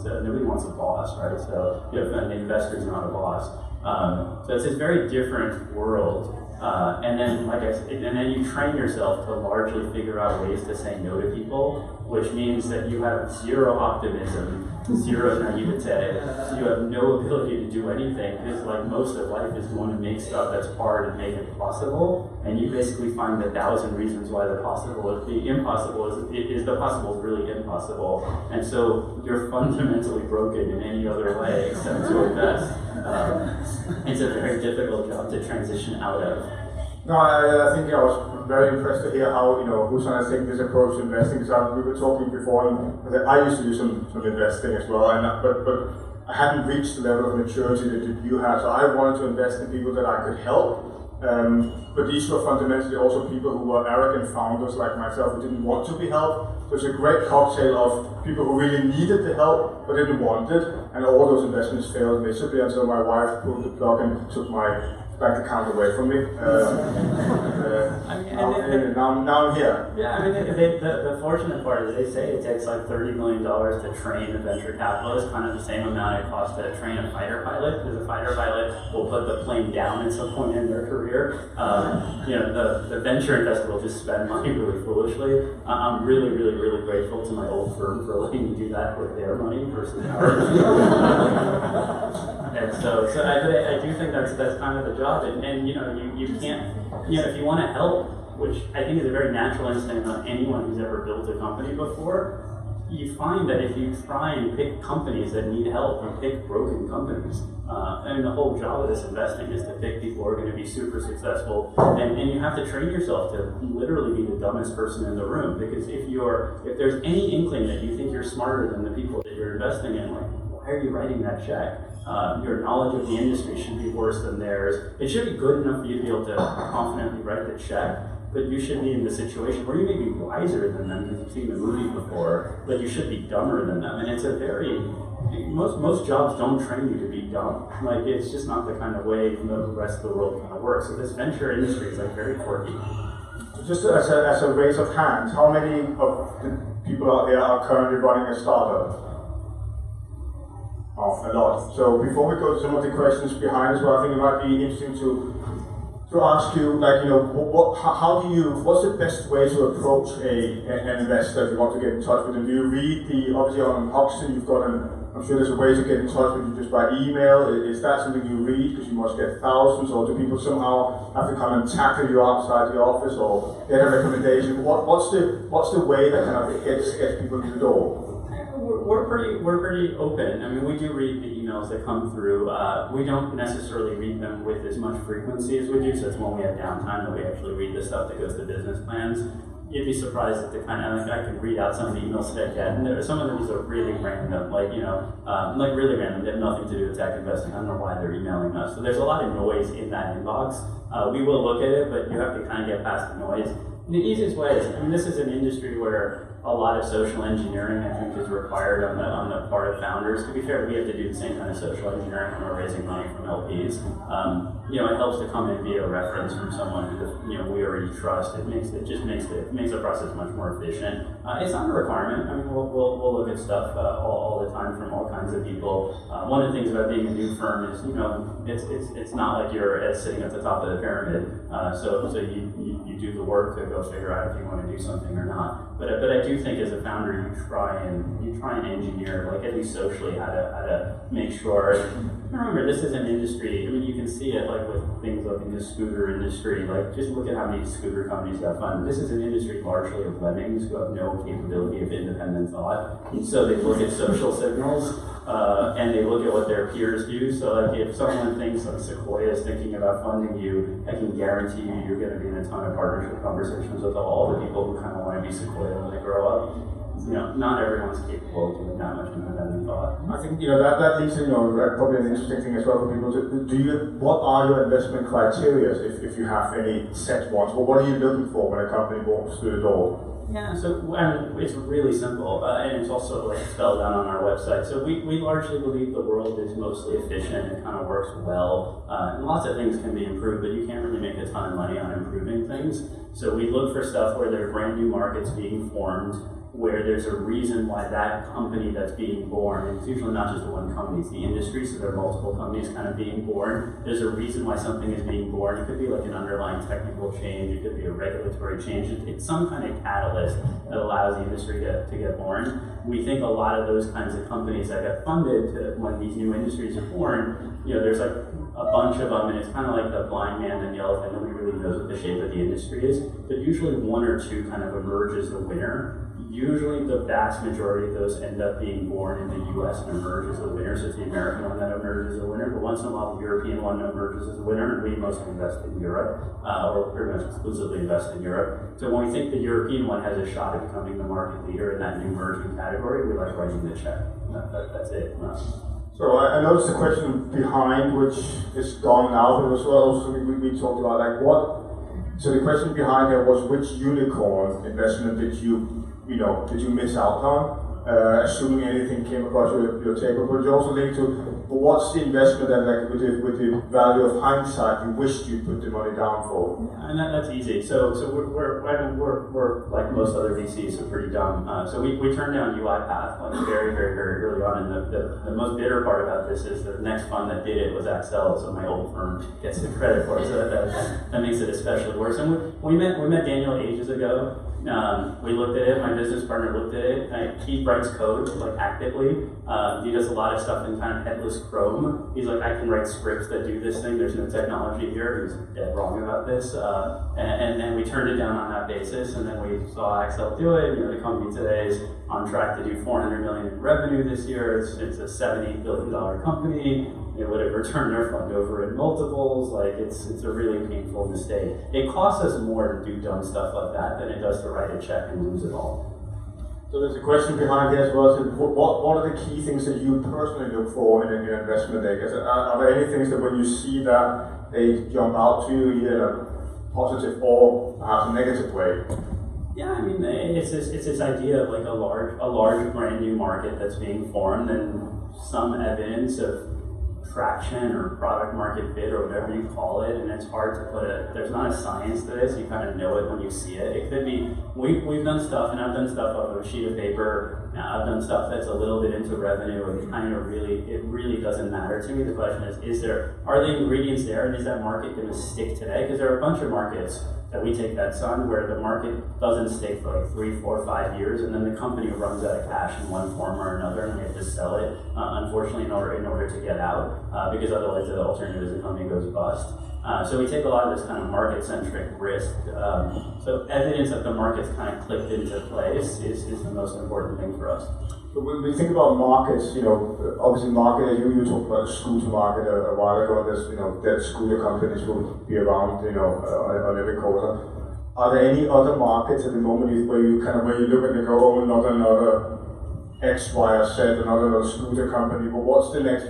a boss, right? So an investor's not a boss. So it's this very different world. And then, like I said, and then you train yourself to largely figure out ways to say no to people, which means that you have zero optimism, zero naivete. You have no ability to do anything, because like most of life is going to make stuff that's hard and make it possible. And you basically find 1,000 reasons why the impossible is really impossible. And so you're fundamentally broken in any other way except to invest. It's a very difficult job to transition out of. No, I think I was very impressed to hear how, Hoxton has taken this approach to investing, because we were talking before, and I used to do some investing as well, but I hadn't reached the level of maturity that you had, so I wanted to invest in people that I could help. But these were fundamentally also people who were arrogant founders like myself who didn't want to be helped. So it's a great cocktail of people who really needed the help but didn't want it, and all those investments failed miserably until my wife pulled the plug and took my bank account away from me. Now I'm here. Yeah, I mean, the fortunate part is they say it takes like $30 million to train a venture capitalist, kind of the same amount it costs to train a fighter pilot, because a fighter pilot will put the plane down at some point in their career. The venture investor will just spend money really foolishly. I'm really, really, really grateful to my old firm for letting me do that with their money versus ours. And so I do think that's kind of the job, and you can't, if you want to help, which I think is a very natural instinct on anyone who's ever built a company before, you find that if you try and pick companies that need help, you pick broken companies. And the whole job of this investing is to pick people who are going to be super successful, and you have to train yourself to literally be the dumbest person in the room, because if there's any inkling that you think you're smarter than the people that you're investing in, like, why are you writing that check? Your knowledge of the industry should be worse than theirs. It should be good enough for you to be able to confidently write the check, but you should be in the situation where you may be wiser than them because you've seen the movie before, but you should be dumber than them. And it's a very, most jobs don't train you to be dumb. Like, it's just not the kind of way the rest of the world kind of works. So this venture industry is like very quirky. Just as a raise of hands, how many of the people out there are currently running a startup? Oh, a lot. So before we go to some of the questions behind as well, I think it might be interesting to ask you, what's the best way to approach an investor if you want to get in touch with them? Do you read obviously on Hoxton, you've got I'm sure there's a way to get in touch with you just by email. Is that something you read because you must get thousands, or do people somehow have to come and tackle you outside the office or get a recommendation? What's the way that kind of gets people in the door? We're pretty open. I mean, we do read the emails that come through. We don't necessarily read them with as much frequency as we do, so it's when we have downtime that we actually read the stuff that goes to business plans. You'd be surprised at the kind of, I can read out some of the emails that I get, and some of them are really random, like really random. They have nothing to do with tech investing. I don't know why they're emailing us. So there's a lot of noise in that inbox. We will look at it, but you have to kind of get past the noise. And the easiest way is, this is an industry where a lot of social engineering, I think, is required on the part of founders. To be fair, we have to do the same kind of social engineering when we're raising money from LPs. It helps to come in via reference from someone who we already trust. It makes the process much more efficient. It's not a requirement. I mean, we'll look at stuff all the time from all kinds of people. One of the things about being a new firm is, it's not like you're sitting at the top of the pyramid. So you do the work to go figure out if you want to do something or not. But I do think as a founder, you try and engineer, like at least socially, how to make sure. Remember, this is an industry. I mean, you can see it like with things like in the scooter industry. Like, just look at how many scooter companies got funded. This is an industry largely of lemmings who have no capability of independent thought. And so they look at social signals and they look at what their peers do. So, like, if someone thinks like Sequoia is thinking about funding you, I can guarantee you're going to be in a ton of partnership conversations with all the people who kind of want to be Sequoia when they grow up. Not everyone's capable of doing that much independent thought. I think that leads to probably an interesting thing as well for people. What are your investment criteria if you have any set ones? Well, what are you looking for when a company walks through the door? Yeah, so it's really simple, and it's also like spelled out on our website. So we largely believe the world is mostly efficient and kind of works well. And lots of things can be improved, but you can't really make a ton of money on improving things. So we look for stuff where there are brand new markets being formed, where there's a reason why that company that's being born, and it's usually not just the one company, it's the industry, so there are multiple companies kind of being born. There's a reason why something is being born. It could be like an underlying technical change, it could be a regulatory change. It's some kind of catalyst that allows the industry to get born. We think a lot of those kinds of companies that get funded when these new industries are born, there's like a bunch of them, and it's kind of like the blind man and the elephant. Nobody really knows what the shape of the industry is, but usually one or two kind of emerge as the winner. Usually the vast majority of those end up being born in the US and emerge as the winner, so it's the American one that emerges as a winner, but once in a while the European one emerges as a winner, and we mostly invest in Europe, or pretty much exclusively invest in Europe. So when we think the European one has a shot at becoming the market leader in that new emerging category, we like writing the check. That's it. So I noticed the question behind, which is gone now, but also we talked about like what. So the question behind here was, which unicorn investment did you miss out on? Assuming anything came across your table, but you also linked to, but what's the investment that, like, with the value of hindsight, you wished you put the money down for? Yeah, and that's easy. So we're like most other VCs, so pretty dumb. So we turned down UiPath like very, very, very early on, and the most bitter part about this is the next fund that did it was Accel, so my old firm gets the credit for it. So that makes it especially worse. And we met Daniel ages ago. We looked at it, my business partner looked at it. He writes code like actively. He does a lot of stuff in kind of headless Chrome. He's like, I can write scripts that do this thing. There's no technology here. He's dead wrong about this. And then we turned it down on that basis, and then we saw Accel do it. The company today is on track to do $400 million in revenue this year. It's a $70 billion company. They would have returned their fund over in multiples. Like it's a really painful mistake. It costs us more to do dumb stuff like that than it does to write a check and lose it all. So there's a question behind here as well. So what are the key things that you personally look for in an investment day? Are there any things that when you see that they jump out to you in a positive or perhaps a negative way? Yeah, I mean it's this idea of like a large brand new market that's being formed, and some evidence of traction or product market fit or whatever you call it, and it's hard to there's not a science to this, you kind of know it when you see it. It could be, we've done stuff, and I've done stuff off of a sheet of paper, I've done stuff that's a little bit into revenue, and it really doesn't matter to me. The question is are the ingredients there, and is that market going to stick today? Because there are a bunch of markets that we take bets on where the market doesn't stick for like 3, 4, 5 years, and then the company runs out of cash in one form or another, and we have to sell it, unfortunately, in order to get out, because otherwise the alternative is the company goes bust. So we take a lot of this kind of market-centric risk. So evidence that the market's kind of clicked into place is the most important thing for us. So when we think about markets, obviously market, you talked about school to market a while ago, there's, that school companies will be around, on every quarter. Are there any other markets at the moment where you look and you go, oh, not another X, Y, or Z, another scooter company, but what's the next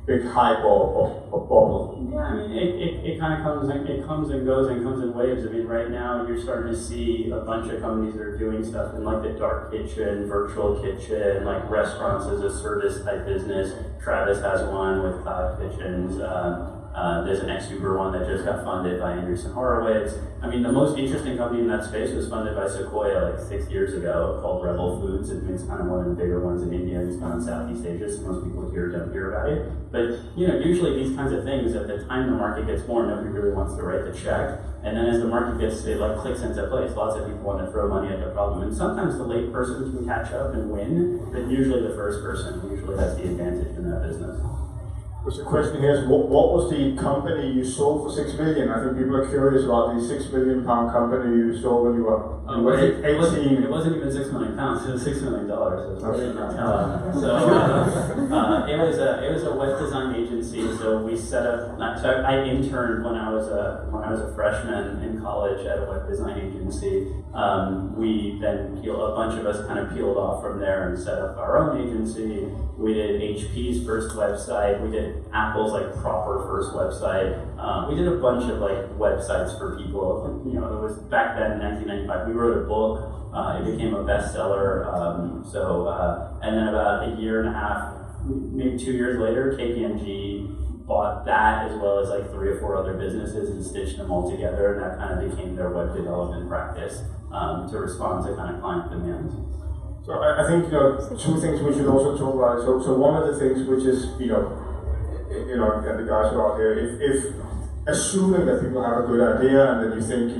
big hype or bubble? Yeah, I mean, it kind of comes and goes and comes in waves. I mean, right now you're starting to see a bunch of companies that are doing stuff in like the dark kitchen, virtual kitchen, like restaurants as a service type business. Travis has one with cloud kitchens. There's an ex-Uber one that just got funded by Andreessen Horowitz. I mean, the most interesting company in that space was funded by Sequoia like 6 years ago, called Rebel Foods. It's kind of one of the bigger ones in India. It's gone in Southeast Asia, so most people here don't hear about it. But usually these kinds of things, at the time the market gets born, nobody really wants to write the check. And then as the market clicks into place, lots of people want to throw money at the problem. And sometimes the late person can catch up and win, but usually the first person usually has the advantage in that business. So the question here is, what was the company you sold for $6 million? I think people are curious about the £6 million company you sold when you were 18. It wasn't even £6 million. It was $6 million. It was a web design agency. So we set up. So I interned when I was a freshman in college at a web design agency. We then a bunch of us kind of peeled off from there and set up our own agency. We did HP's first website. We did did Apple's like proper first website. We did a bunch of like websites for people. You know, it was back then in 1995. We wrote a book. It became a bestseller. And then about a year and a half, maybe 2 years later, KPMG bought that as well as like 3 or 4 other businesses and stitched them all together, and that kind of became their web development practice to respond to kind of client demand. So I think, you know, 2 things we should also talk about. So one of the things which is, and the guys who are out here, if assuming that people have a good idea and that you think,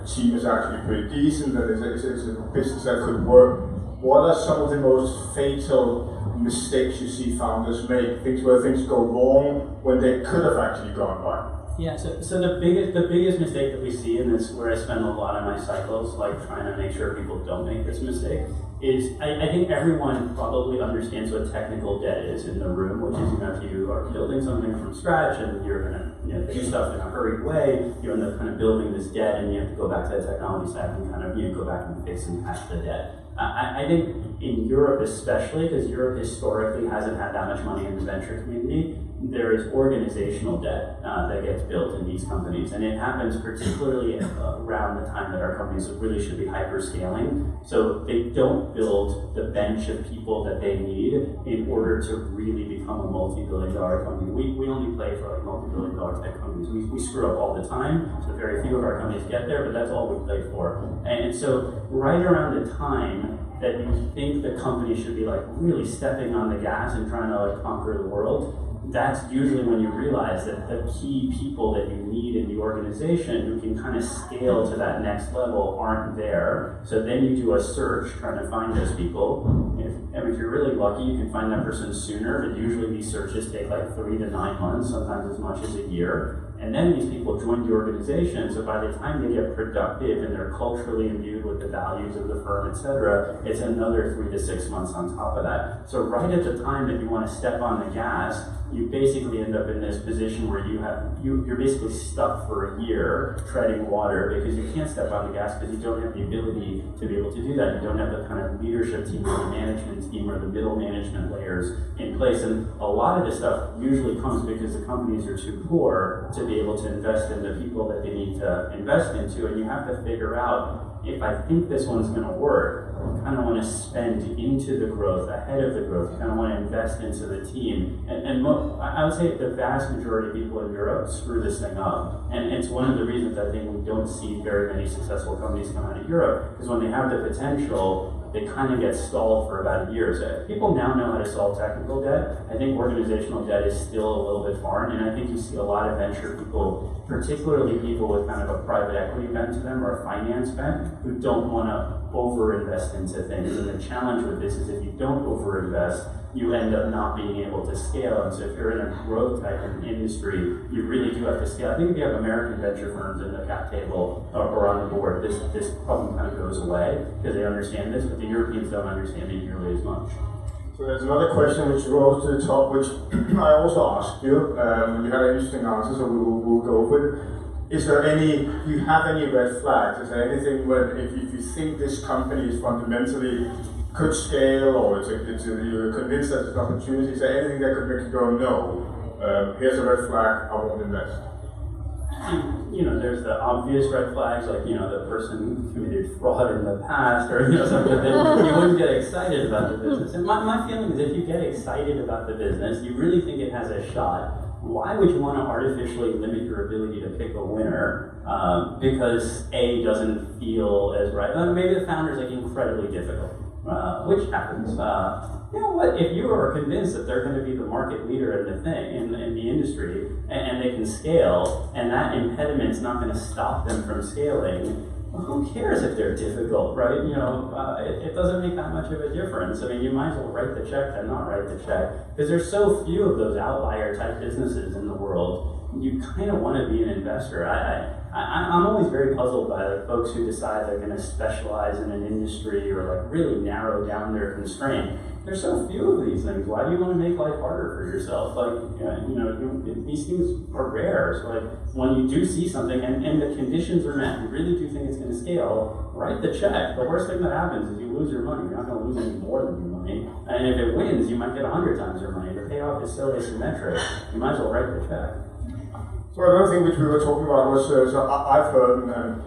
team is actually pretty decent, that it's a business that could work, what are some of the most fatal mistakes you see founders make? Things where things go wrong when they could have actually gone right? Yeah, so the biggest mistake that we see, and this is where I spend a lot of my cycles, like trying to make sure people don't make this mistake, is I think everyone probably understands what technical debt is in the room, which is, if you are building something from scratch and you're going to do stuff in a hurried way, you end up kind of building this debt, and you have to go back to the technology stack and kind of go back and fix and patch the debt. I think in Europe especially, because Europe historically hasn't had that much money in the venture community, there is organizational debt that gets built in these companies, and it happens particularly around the time that our companies really should be hyper-scaling. So they don't build the bench of people that they need in order to really become a multi-billion-dollar company. We only play for like multi-billion-dollar tech companies. We screw up all the time, so very few of our companies get there, but that's all we play for. And so right around the time that you think the company should be like really stepping on the gas and trying to like conquer the world, that's usually when you realize that the key people that you need in the organization who can kind of scale to that next level aren't there. So then you do a search trying to find those people. If you're really lucky, you can find that person sooner, but usually these searches take like 3 to 9 months, sometimes as much as a year. And then these people join the organization, so by the time they get productive and they're culturally imbued with the values of the firm, etc., it's another 3 to 6 months on top of that. So right at the time that you want to step on the gas, you basically end up in this position where you're basically stuck for a year treading water because you can't step on the gas because you don't have the ability to be able to do that. You don't have the kind of leadership team or the management team or the middle management layers in place. And a lot of this stuff usually comes because the companies are too poor to be able to invest in the people that they need to invest into. And you have to figure out, if I think this one's going to work, I kind of want to spend into the growth, ahead of the growth. I kind of want to invest into the team. And I would say the vast majority of people in Europe screw this thing up. And it's one of the reasons I think we don't see very many successful companies come out of Europe, because when they have the potential, they kind of get stalled for about a year. So people now know how to solve technical debt. I think organizational debt is still a little bit foreign, and I think you see a lot of venture people, particularly people with kind of a private equity bent to them or a finance bent, who don't want to over-invest into things. And the challenge with this is if you don't over-invest, you end up not being able to scale. And so if you're in a growth type of industry, you really do have to scale. I think if you have American venture firms in the cap table or on the board, this problem kind of goes away because they understand this, but the Europeans don't understand it nearly as much. So there's another question which rose to the top, which I also asked you. You had an interesting answer, so we'll go with it. Do you have any red flags? Is there anything where if you think this company is fundamentally could scale, or you're convinced that there's an opportunity, is there anything that could make you go, no, here's a red flag, I won't invest? There's the obvious red flags, like, the person committed fraud in the past, or, something that you wouldn't get excited about the business. And my feeling is if you get excited about the business, you really think it has a shot, why would you want to artificially limit your ability to pick a winner because A doesn't feel as right? Maybe the founder's like incredibly difficult, which happens. You know what? If you are convinced that they're going to be the market leader in the thing in the industry and they can scale, and that impediment's not going to stop them from scaling, well, who cares if they're difficult, right? It doesn't make that much of a difference. I mean, you might as well write the check than not write the check, because there's so few of those outlier type businesses in the world. you kind of want to be an investor. I'm always very puzzled by like folks who decide they're going to specialize in an industry or like really narrow down their constraint. There's so few of these things. Why do you want to make life harder for yourself? Like, these things are rare. So like, when you do see something and the conditions are met, you really do think it's going to scale, write the check. The worst thing that happens is you lose your money. You're not going to lose any more than your money. And if it wins, you might get 100 times your money. The payoff is so asymmetric. You might as well write the check. So another thing which we were talking about was, I've heard, and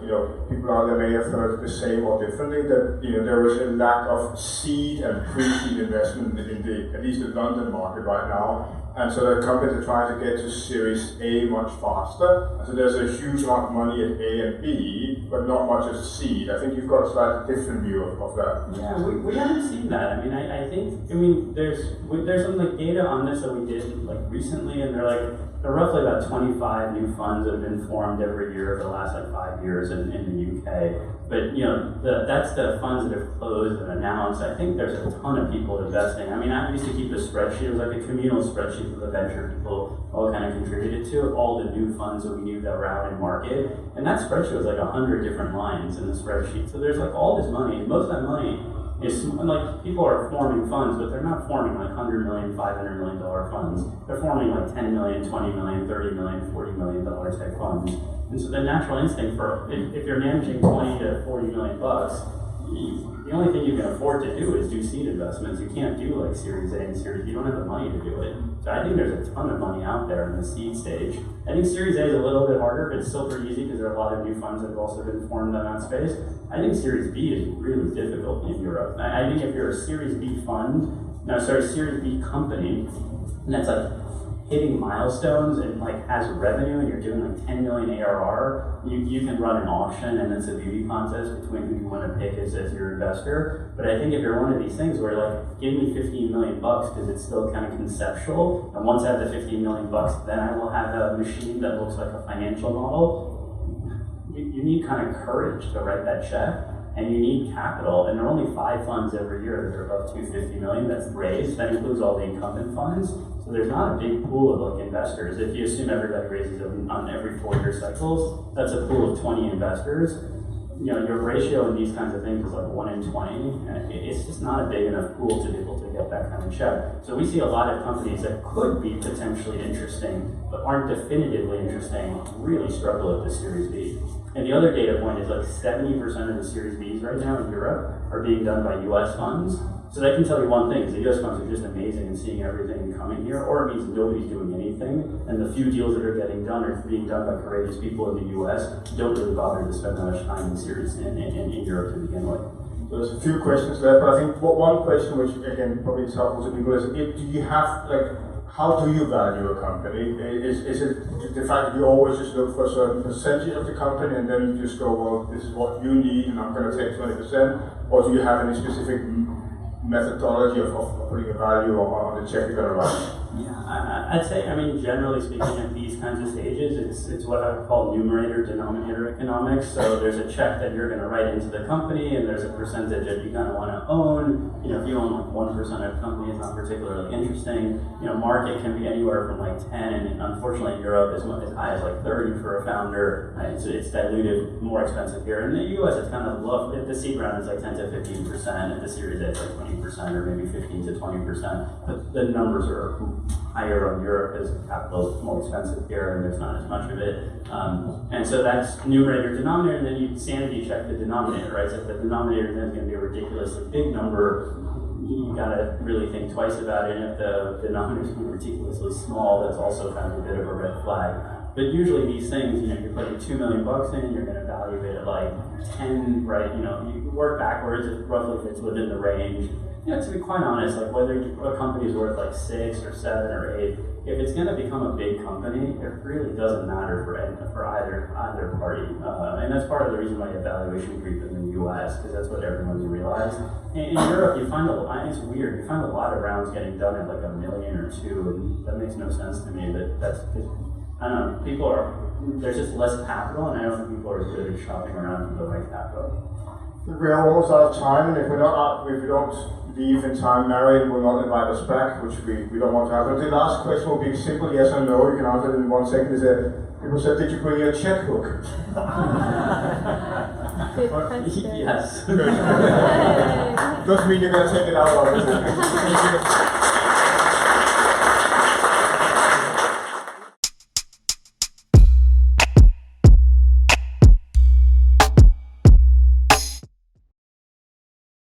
people out there may have heard the same or differently, that there was a lack of seed and pre-seed investment in at least the London market right now, and so the companies are trying to get to Series A much faster. And so there's a huge amount of money at A and B, but not much as seed. I think you've got a slightly different view of that. Yeah, we haven't seen that. I think there's some like data on this that we did like recently, and there are roughly about 25 new funds that have been formed every year for the last like 5 years in the UK. But that's the funds that have closed and announced. I think there's a ton of people investing. I used to keep a spreadsheet. It was like a communal spreadsheet that the venture people all kind of contributed to, all the new funds that we knew that were out in market. And that spreadsheet was like 100 different lines in the spreadsheet. So there's like all this money. Most of that money is like people are forming funds, but they're not forming like $100 million, $500 million funds. They're forming like 10 million, 20 million, 30 million, $40 million type funds. And so the natural instinct for if you're managing 20 to 40 million bucks, the only thing you can afford to do is do seed investments. You can't do like Series A and Series B. You don't have the money to do it. So I think there's a ton of money out there in the seed stage. I think Series A is a little bit harder, but it's still pretty easy because there are a lot of new funds that have also been formed in that space. I think Series B is really difficult in Europe. I think if you're a Series B Series B company, and that's like hitting milestones and like has revenue and you're doing like 10 million ARR, you can run an auction and it's a beauty contest between who you want to pick as your investor. But I think if you're one of these things where like, give me 15 million bucks because it's still kind of conceptual, and once I have the 15 million bucks, then I will have a machine that looks like a financial model. You need kind of courage to write that check, and you need capital, and there are only 5 funds every year that are above 250 million that's raised. That includes all the incumbent funds. So there's not a big pool of like investors. If you assume everybody raises on every 4-year cycles, that's a pool of 20 investors. Your ratio in these kinds of things is like 1 in 20. And it's just not a big enough pool to be able to get that kind of check. So we see a lot of companies that could be potentially interesting, but aren't definitively interesting, really struggle at the Series B. And the other data point is like 70% of the Series Bs right now in Europe are being done by US funds. So that can tell you one thing, is the US funds are just amazing and seeing everything coming here, or it means nobody's doing anything, and the few deals that are getting done are being done by courageous people in the US who don't really bother to spend that much time in Series in Europe to begin with. So there's a few questions there, but I think one question which again probably is helpful to people is, do you have how do you value a company? Is it the fact that you always just look for a certain percentage of the company and then you just go, well, this is what you need and I'm going to take 20%? Or do you have any specific methodology of putting a value on the check you're going to write? Yeah, I'd say, generally speaking, at these kinds of stages, it's what I would call numerator-denominator economics. So there's a check that you're going to write into the company, and there's a percentage that you kind of want to own. If you own like 1% of a company, it's not particularly interesting. Market can be anywhere from like 10, and unfortunately, Europe is as high as like 30 for a founder. It's diluted, more expensive here. In the US, it's kind of low. The seed round is like 10 to 15%, and the Series A is like 20% or maybe 15 to 20%. But the numbers are higher on Europe because capital is more expensive here and there's not as much of it. And so that's numerator denominator, and then you sanity check the denominator, right? So if the denominator then is going to be a ridiculously big number, you gotta really think twice about it. And if the denominator is ridiculously small, that's also kind of a bit of a red flag. But usually these things, you're putting $2 million in, you're going to value it at like 10, right? You work backwards, it roughly fits within the range. To be quite honest, like whether a company is worth like 6 or 7 or 8, if it's going to become a big company, it really doesn't matter for either party. And that's part of the reason why you have valuation creep in the US, because that's what everyone's realized. In Europe, you find it's weird. You find a lot of rounds getting done at like $1 million or $2 million, and that makes no sense to me. I don't know, there's just less capital, and I don't think people are as good at shopping around for the right capital. We're almost out of time, and if we don't leave in time, Marion will not invite us back, which we don't want to happen. The last question will be simple yes or no. You can answer it in 1 second. People said, did you bring your checkbook? Yes. Doesn't mean you're going to take it out of it.